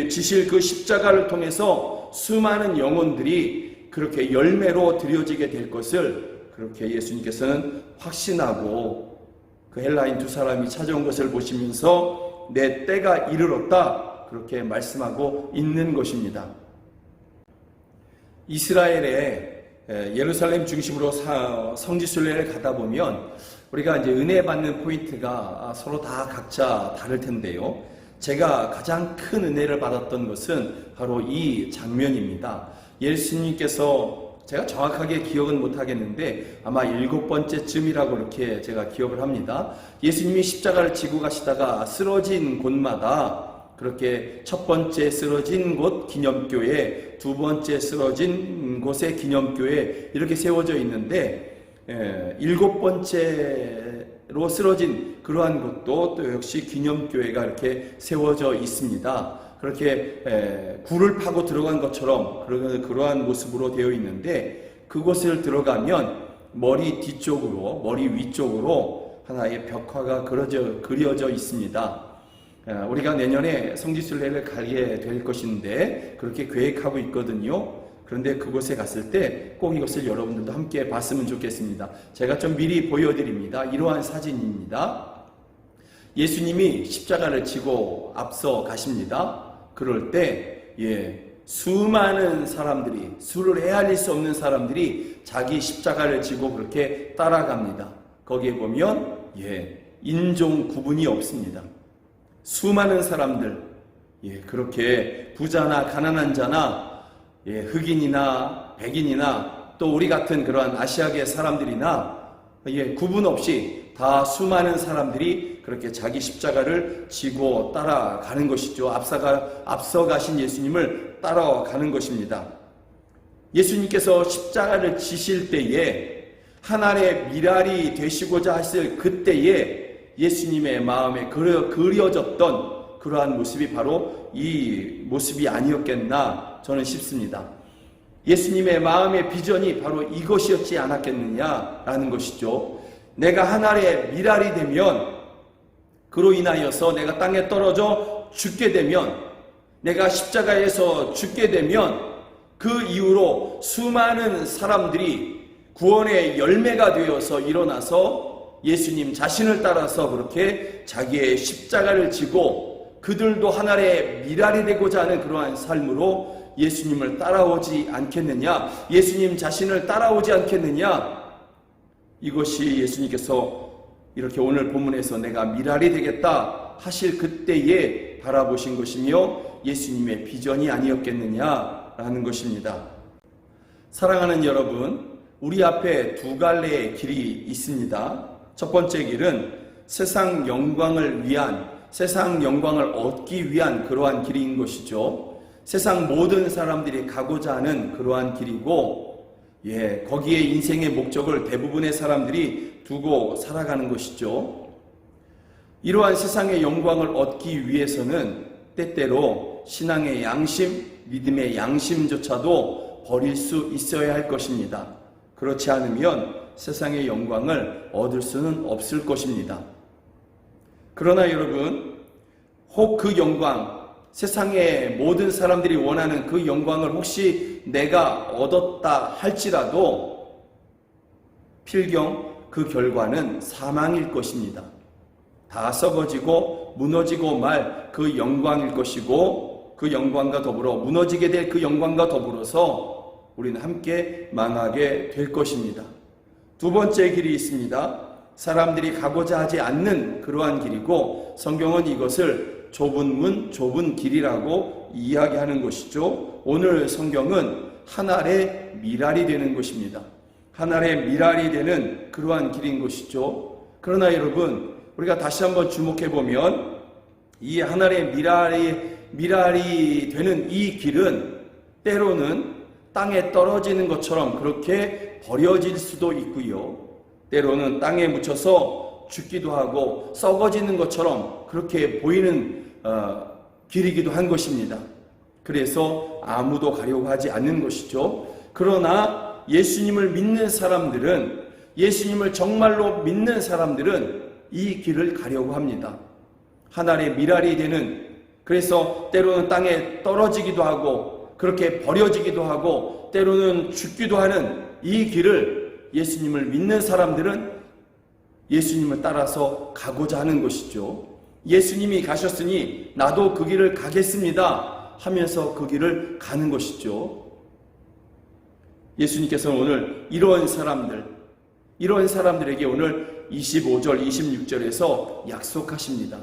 지실 그 십자가를 통해서 수많은 영혼들이 그렇게 열매로 드려지게 될 것을 그렇게 예수님께서는 확신하고, 그 헬라인 두 사람이 찾아온 것을 보시면서 내 때가 이르렀다, 그렇게 말씀하고 있는 것입니다. 이스라엘의 예루살렘 중심으로 성지순례를 가다 보면 우리가 이제 은혜 받는 포인트가 서로 다 각자 다를 텐데요. 제가 가장 큰 은혜를 받았던 것은 바로 이 장면입니다. 예수님께서, 제가 정확하게 기억은 못하겠는데 아마 7번째쯤이라고 이렇게 제가 기억을 합니다. 예수님이 십자가를 지고 가시다가 쓰러진 곳마다 그렇게 첫 번째 쓰러진 곳 기념교회, 두 번째 쓰러진 곳의 기념교회 이렇게 세워져 있는데, 7번째로 쓰러진 그러한 곳도 또 역시 기념교회가 이렇게 세워져 있습니다. 그렇게 굴을 파고 들어간 것처럼 그러한 모습으로 되어 있는데, 그곳을 들어가면 머리 뒤쪽으로, 머리 위쪽으로 하나의 벽화가 그려져 있습니다. 우리가 내년에 성지순례를 가게 될 것인데 그렇게 계획하고 있거든요. 그런데 그곳에 갔을 때 꼭 이것을 여러분들도 함께 봤으면 좋겠습니다. 제가 좀 미리 보여드립니다. 이러한 사진입니다. 예수님이 십자가를 지고 앞서 가십니다. 그럴 때 수많은 사람들이, 수를 헤아릴 수 없는 사람들이 자기 십자가를 지고 그렇게 따라갑니다. 거기에 보면 인종 구분이 없습니다. 수많은 사람들, 그렇게 부자나 가난한 자나, 흑인이나 백인이나 또 우리 같은 그러한 아시아계 사람들이나 구분 없이 다 수많은 사람들이 그렇게 자기 십자가를 지고 따라가는 것이죠. 앞서 가신 예수님을 따라가는 것입니다. 예수님께서 십자가를 지실 때에 하나의 밀알이 되시고자 하실 그때에 예수님의 마음에 그려졌던 그러한 모습이 바로 이 모습이 아니었겠나 저는 싶습니다. 예수님의 마음의 비전이 바로 이것이었지 않았겠느냐라는 것이죠. 내가 하나의 밀알이 되면, 그로 인하여서 내가 땅에 떨어져 죽게 되면, 내가 십자가에서 죽게 되면 그 이후로 수많은 사람들이 구원의 열매가 되어서 일어나서 예수님 자신을 따라서 그렇게 자기의 십자가를 지고 그들도 하나의 밀알이 되고자 하는 그러한 삶으로 예수님을 따라오지 않겠느냐, 예수님 자신을 따라오지 않겠느냐, 이것이 예수님께서 이렇게 오늘 본문에서 내가 밀알이 되겠다 하실 그때에 바라보신 것이며 예수님의 비전이 아니었겠느냐라는 것입니다. 사랑하는 여러분, 우리 앞에 두 갈래의 길이 있습니다. 첫 번째 길은 세상 영광을 위한, 세상 영광을 얻기 위한 그러한 길인 것이죠. 세상 모든 사람들이 가고자 하는 그러한 길이고, 거기에 인생의 목적을 대부분의 사람들이 두고 살아가는 것이죠. 이러한 세상의 영광을 얻기 위해서는 때때로 신앙의 양심, 믿음의 양심조차도 버릴 수 있어야 할 것입니다. 그렇지 않으면 세상의 영광을 얻을 수는 없을 것입니다. 그러나 여러분, 혹 그 영광, 세상의 모든 사람들이 원하는 그 영광을 혹시 내가 얻었다 할지라도 필경 그 결과는 사망일 것입니다. 다 썩어지고 무너지고 말 그 영광일 것이고, 그 영광과 더불어 무너지게 될 그 영광과 더불어서 우리는 함께 망하게 될 것입니다. 두 번째 길이 있습니다. 사람들이 가고자 하지 않는 그러한 길이고, 성경은 이것을 좁은 문, 좁은 길이라고 이야기하는 것이죠. 오늘 성경은 한 알의 밀알이 되는 것입니다. 하나의 미랄이 되는 그러한 길인 것이죠. 그러나 여러분, 우리가 다시 한번 주목해 보면 이 하나의 미랄이 되는 이 길은 때로는 땅에 떨어지는 것처럼 그렇게 버려질 수도 있고요. 때로는 땅에 묻혀서 죽기도 하고 썩어지는 것처럼 그렇게 보이는 길이기도 한 것입니다. 그래서 아무도 가려고 하지 않는 것이죠. 그러나 예수님을 믿는 사람들은, 예수님을 정말로 믿는 사람들은 이 길을 가려고 합니다. 하나의 미랄이 되는, 그래서 때로는 땅에 떨어지기도 하고 그렇게 버려지기도 하고 때로는 죽기도 하는 이 길을 예수님을 믿는 사람들은 예수님을 따라서 가고자 하는 것이죠. 예수님이 가셨으니 나도 그 길을 가겠습니다 하면서 그 길을 가는 것이죠. 예수님께서는 오늘 이런 사람들에게 오늘 25절, 26절에서 약속하십니다.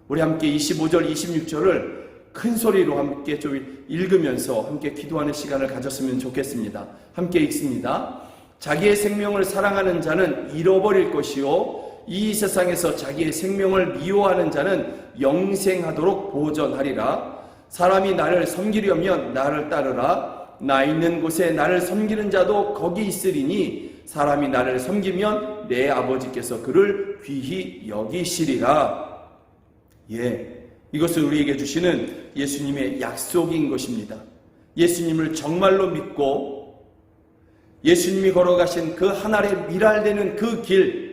우리 함께 25절, 26절을 큰 소리로 함께 좀 읽으면서 함께 기도하는 시간을 가졌으면 좋겠습니다. 함께 읽습니다. 자기의 생명을 사랑하는 자는 잃어버릴 것이요, 이 세상에서 자기의 생명을 미워하는 자는 영생하도록 보존하리라. 사람이 나를 섬기려면 나를 따르라. 나 있는 곳에 나를 섬기는 자도 거기 있으리니 사람이 나를 섬기면 내 아버지께서 그를 귀히 여기시리라. 이것을 우리에게 주시는 예수님의 약속인 것입니다. 예수님을 정말로 믿고 예수님이 걸어가신 그 하나의 미랄되는 그 길,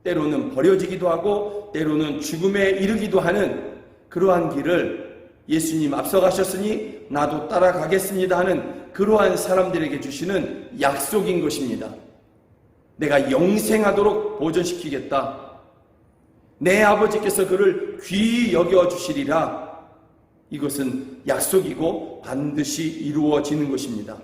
때로는 버려지기도 하고 때로는 죽음에 이르기도 하는 그러한 길을 예수님 앞서가셨으니 나도 따라가겠습니다 하는 그러한 사람들에게 주시는 약속인 것입니다. 내가 영생하도록 보존시키겠다. 내 아버지께서 그를 귀히 여겨주시리라. 이것은 약속이고 반드시 이루어지는 것입니다.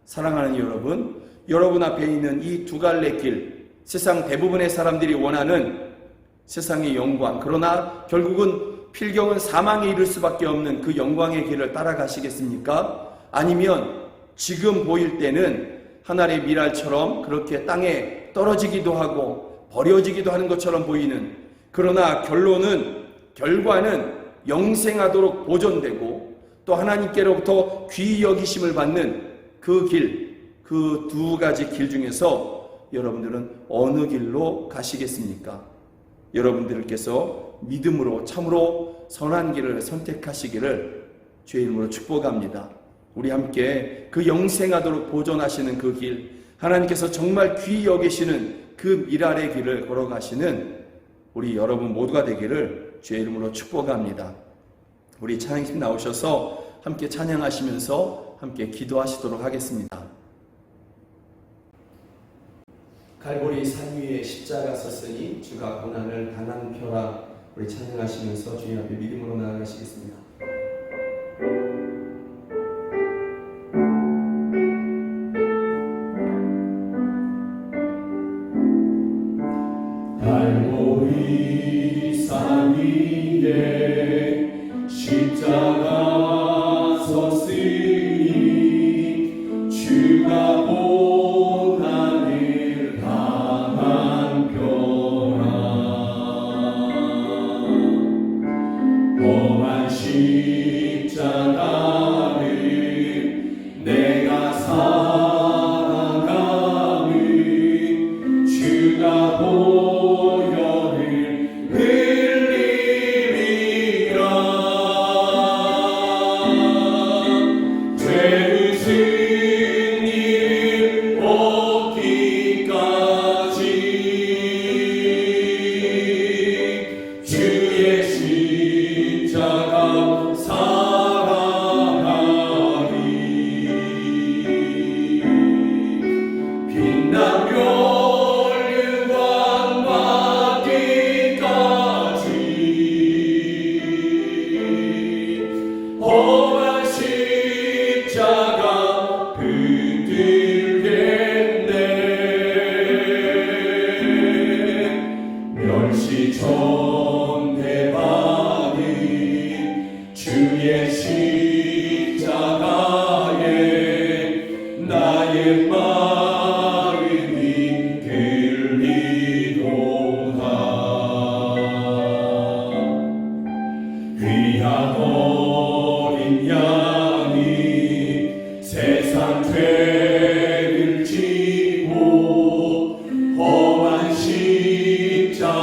사랑하는 여러분, 여러분 앞에 있는 이 두 갈래 길, 세상 대부분의 사람들이 원하는 세상의 영광, 그러나 결국은 필경은 사망에 이를 수밖에 없는 그 영광의 길을 따라가시겠습니까? 아니면 지금 보일 때는 하나의 미랄처럼 그렇게 땅에 떨어지기도 하고 버려지기도 하는 것처럼 보이는, 그러나 결과는 영생하도록 보존되고 또 하나님께로부터 귀히 여기심을 받는 그 길, 그 두 가지 길 중에서 여러분들은 어느 길로 가시겠습니까? 여러분들께서 믿음으로 참으로 선한 길을 선택하시기를 주의 이름으로 축복합니다. 우리 함께 그 영생하도록 보존하시는 그 길, 하나님께서 정말 귀히 여기시는 그 미랄의 길을 걸어가시는 우리 여러분 모두가 되기를 주의 이름으로 축복합니다. 우리 찬양팀 나오셔서 함께 찬양하시면서 함께 기도하시도록 하겠습니다. 갈보리 산 위에 십자가 섰으니 주가 고난을 당한 표라. 우리 찬양하시면서 주님 앞에 믿음으로 나아가시겠습니다. 갈보리 산 위에 십자가 섰으니 주가 고난을 당한 표라. 험한 십자가를 내가 살아가는 주가 보혈을 흘리리라. 죄를 짓는 일 없기까지 주의 십자가 사랑하리. 빛난 멸류관 받기까지 험한 십자가 붙들겠네. 멸시 전대받은 주의 십자가에 나의 마음을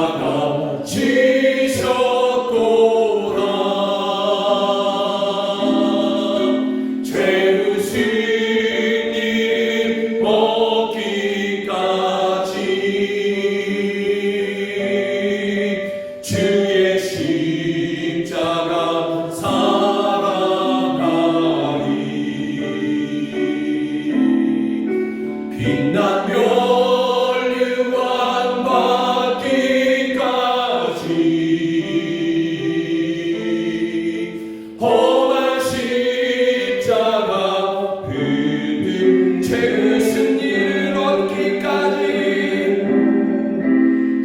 십자가 지셨도다. 죄의식 일 먹기까지 주의 십자가 살아가리. 빛난 멸류관 받기까지 험한 십자가 붙든 죄의 승리를 얻기까지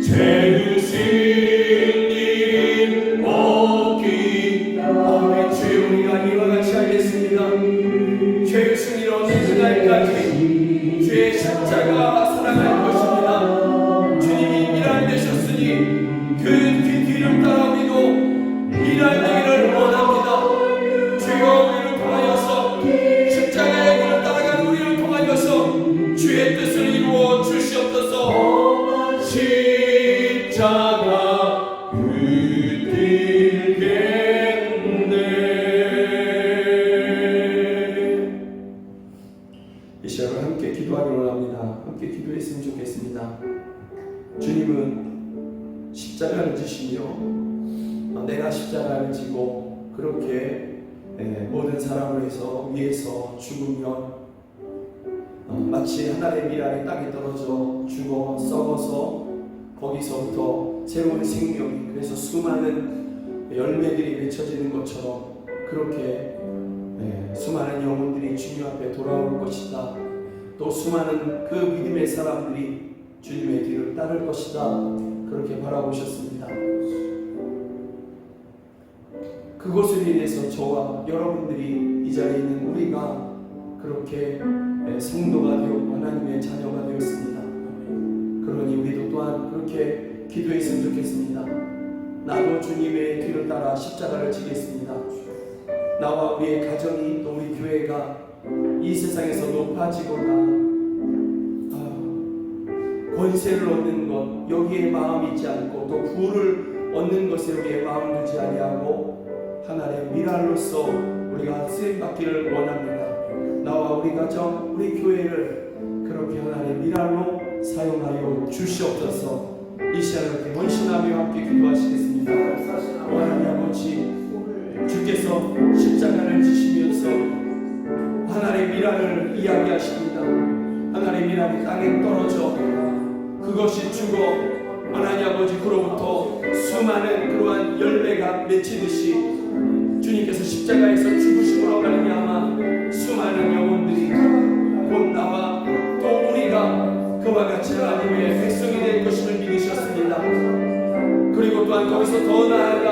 죄의 승리 얻기. 아멘. 주여, 우리가 이와 같이 하겠습니다. 죄의 승리를 얻는 그날까지 죄의 십자가 살아갈 것입니다. 주님이 미랄 되셨으니 그 뒤를 따라 우리도 미랄 되기를 원합니다. 주여, 우리를 통하여서 십자가의 길을 따라가는 우리를 통하여서 주의 뜻을 이루어 주시옵소서. 십자가 붙들겠네. 이 시간을 함께 기도하기를 원합니다. 함께 기도했으면 좋겠습니다. 주님은 십자가를 지시며 내가 십자가를 지고 그렇게 모든 사람을 위해서 죽으면 마치 하나의 미랄이 땅에 떨어져 죽어 썩어서 거기서부터 새로운 생명이, 그래서 수많은 열매들이 맺혀지는 것처럼 그렇게 수많은 영혼들이 주님 앞에 돌아올 것이다. 또 수많은 그 믿음의 사람들이 주님의 뒤를 따를 것이다. 그렇게 바라보셨습니다. 그것을 인해서 저와 여러분들이 이 자리에 있는 우리가 그렇게 성도가 되었고 하나님의 자녀가 되었습니다. 그러니 우리도 또한 그렇게 기도했으면 좋겠습니다. 나도 주님의 뒤를 따라 십자가를 지겠습니다. 나와 우리의 가정이, 또 우리 교회가 이 세상에서 높아지거나 권세를 얻는 것, 여기에 마음이 있지 않고 또 부를 얻는 것에 우리의 마음을 두지 아니하고 하나의 미랄로서 우리가 쓰임받기를 원합니다. 나와 우리 가정, 우리 교회를 그렇게 하나의 미랄로 사용하여 주시옵소서. 이 시간을 이렇게 헌신하며 함께 기도하시겠습니다. 하나님 아버지, 주께서 십자가를 지시면서 하나의 미랄을 이야기하십니다. 하나의 미랄이 땅에 떨어져 그것이 죽어 하나님 아버지 그로부터 수많은 그러한 열매가 맺히듯이 주님께서 십자가에서 죽으심으로 말미암아 수많은 영혼들이 곧 나와 또 우리가 그와 같이 하나님의 백성이 될 것임을 믿으셨습니다. 그리고 또한 거기서 더 나아가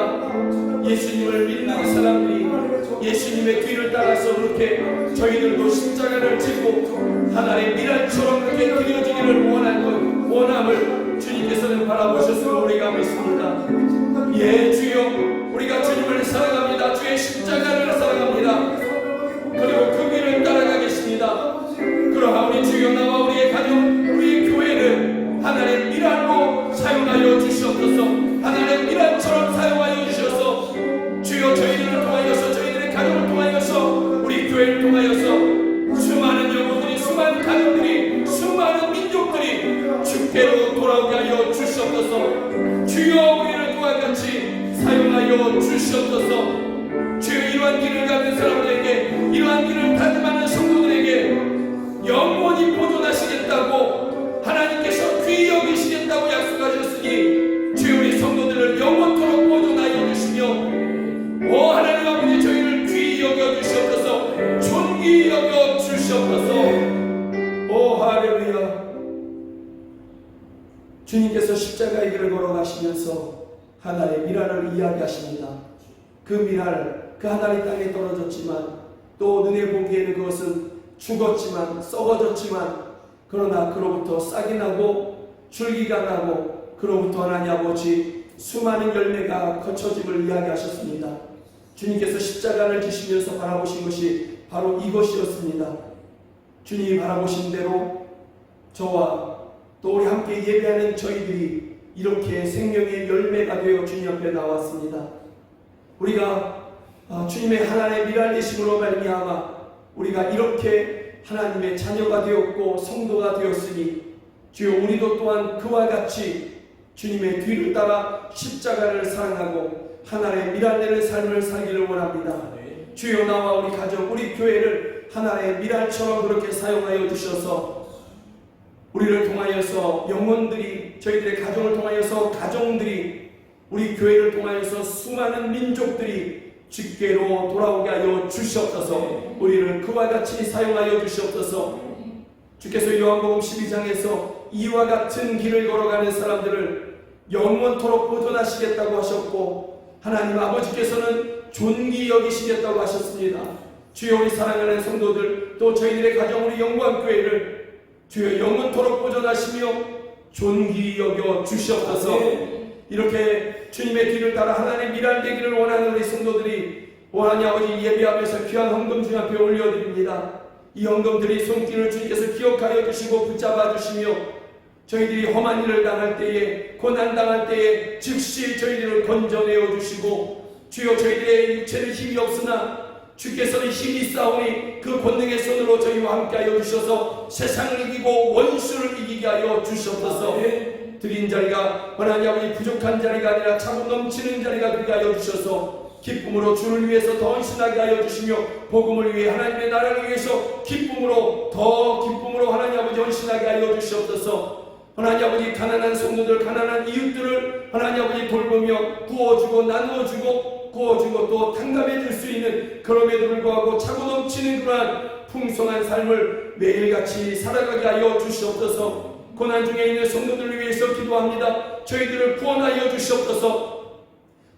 예수님을 믿는 사람들이 예수님의 뒤를 따라서 그렇게 저희들도 십자가를 지고 하나의 미랄처럼 그렇게 그려지기를 원함을 주님께서는 바라보셨으므로 우리가 믿습니다. 예, 주여, 우리가 주님을 사랑합니다. 주의 십자가를 사랑합니다. 그리고 그 길을 따라가겠습니다. 그러하오니 주여, 나와 우리의 가정, 우리의 교회를 하나의 미랄로 사용하여 주시옵소서. 하나의 미랄처럼 사용하여 주셔서 주여, 저희들을 통하여서, 저희들의 가정을 통하여서, 우리 교회를 통하여서 수많은 영혼들이, 수많은 가정들이, 수많은 민족들이 주께로 돌아오게 하여 주시옵소서. 주여, 우리를 그와 같이 사용하여 주시옵소서. 주여, 이러한 길을 가는 사람들에게, 이러한 길을 다짐하는 성도들에게 영원히 보존하시겠다고 하나님께서 귀히 여기시겠다고 약속하셨으니 주여, 우리 성도들을 영원토록 보존하여 주시며 하나님 아버지, 저희를 귀히 여겨 주시옵소서. 존귀히 여겨 주시옵소서. 할렐루야. 주님께서 십자가의 길을 걸어가시면서 하나의 미랄을 이야기하십니다. 그 미랄, 그 하나님 땅에 떨어졌지만 또 눈에 보기에는 그것은 죽었지만, 썩어졌지만, 그러나 그로부터 싹이 나고 줄기가 나고 그로부터 하나님 아버지 수많은 열매가 거쳐짐을 이야기하셨습니다. 주님께서 십자가를 지시면서 바라보신 것이 바로 이것이었습니다. 주님이 바라보신 대로 저와 또 우리 함께 예배하는 저희들이 이렇게 생명의 열매가 되어 주님 앞에 나왔습니다. 우리가 주님의 하나님의 미랄되심으로 말미암아 우리가 이렇게 하나님의 자녀가 되었고 성도가 되었으니 주여 우리도 또한 그와 같이 주님의 뒤를 따라 십자가를 사랑하고 하나님의 미랄되는 삶을 살기를 원합니다. 주여 나와 우리 가정, 우리 교회를 하나의 미랄처럼 그렇게 사용하여 주셔서 우리를 통하여서 영혼들이, 저희들의 가정을 통하여서 가정들이, 우리 교회를 통하여서 수많은 민족들이 주께로 돌아오게 하여 주시옵소서. 우리를 그와 같이 사용하여 주시옵소서. 주께서 요한복음 12장에서 이와 같은 길을 걸어가는 사람들을 영원토록 보존하시겠다고 하셨고 하나님 아버지께서는 존귀 여기시겠다고 하셨습니다. 주여 우리 사랑하는 성도들, 또 저희들의 가정, 우리 영광교회를 주여 영원토록 보존하시며 존귀 여겨 주시옵소서. 이렇게 주님의 길을 따라 하나님의 미랄되기를 원하는 우리 성도들이 원하니 아버지 예배 앞에서 귀한 헌금 주님 앞에 올려드립니다. 이 헌금들이 손길을 주님께서 기억하여 주시고 붙잡아 주시며 저희들이 험한 일을 당할 때에, 고난 당할 때에 즉시 저희들을 건져내어 주시고 주여 저희들의 육체는 힘이 없으나 주께서는 힘이 있사오니 그 권능의 손으로 저희와 함께하여 주셔서 세상을 이기고 원수를 이기게 하여 주시옵소서. 드린 자리가 하나님 아버지 부족한 자리가 아니라 차고 넘치는 자리가 되게 하여 주셔서 기쁨으로 주를 위해서 더 헌신하게 하여 주시며 복음을 위해 하나님의 나라를 위해서 기쁨으로 더 기쁨으로 하나님 아버지 헌신하게 하여 주시옵소서. 하나님 아버지 가난한 성도들, 가난한 이웃들을 하나님 아버지 돌보며 구워주고 나누어주고 구워주고 또 탕감해 줄 수 있는, 그럼에도 불구하고 차고 넘치는 그러한 풍성한 삶을 매일같이 살아가게 하여 주시옵소서. 고난 중에 있는 성도들을 위해서 기도합니다. 저희들을 구원하여 주시옵소서.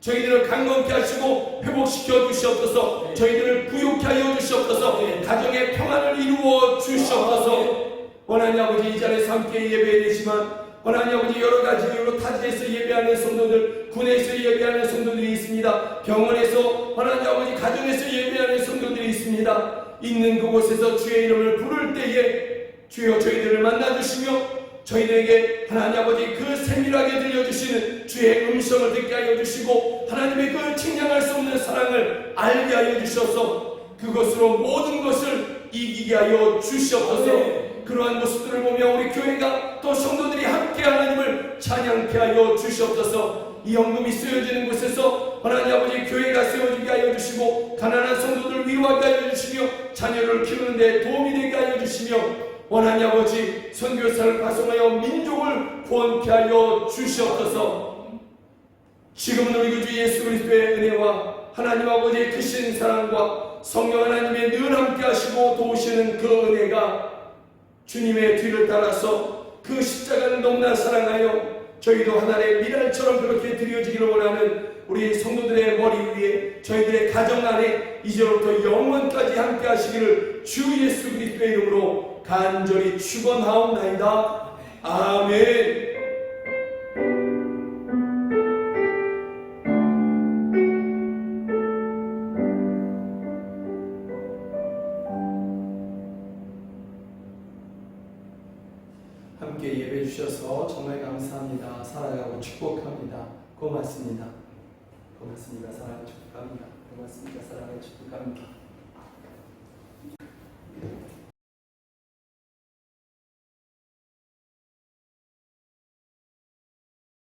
저희들을 강건케 하시고 회복시켜 주시옵소서. 저희들을 부유케 하여 주시옵소서. 가정의 평안을 이루어 주시옵소서. 하나님 아버지 이 자리에서 함께 예배되지만 하나님 아버지 여러 가지 이유로 타지에서 예배하는 성도들, 군에서 예배하는 성도들이 있습니다. 병원에서 하나님 아버지 가정에서 예배하는 성도들이 있습니다. 있는 그곳에서 주의 이름을 부를 때에 주여 저희들을 만나주시며 저희들에게 하나님 아버지 그 세밀하게 들려주시는 주의 음성을 듣게 하여 주시고 하나님의 그 측량할 수 없는 사랑을 알게 하여 주셔서 그것으로 모든 것을 이기게 하여 주시옵소서. 그러한 모습들을 보며 우리 교회가 또 성도들이 함께 하나님을 찬양케 하여 주시옵소서. 이 헌금이 쓰여지는 곳에서 하나님 아버지 교회가 세워지게 하여 주시고 가난한 성도들을 위로하게 하여 주시며 자녀를 키우는 데 도움이 되게 하여 주시며 하나님 아버지 선교사를 파송하여 민족을 구원케 하여 주시옵소서. 지금은 우리 구주 예수 그리스도의 은혜와 하나님 아버지의 크신 사랑과 성령 하나님의 늘 함께 하시고 도우시는 그 은혜가 주님의 뒤를 따라서 그 십자가를 너무나 사랑하여 저희도 하나님의 미랄처럼 그렇게 드려지기를 원하는 우리 성도들의 머리 위에 저희들의 가정 안에 이제부터 영원까지 함께 하시기를 주 예수 그리스도의 이름으로 간절히 축원하옵나이다. 아멘. 함께 예배 주셔서 정말 감사합니다. 사랑하고 축복합니다. 고맙습니다. 고맙습니다. 사랑하고 축복합니다. 고맙습니다. 사랑하고 축복합니다.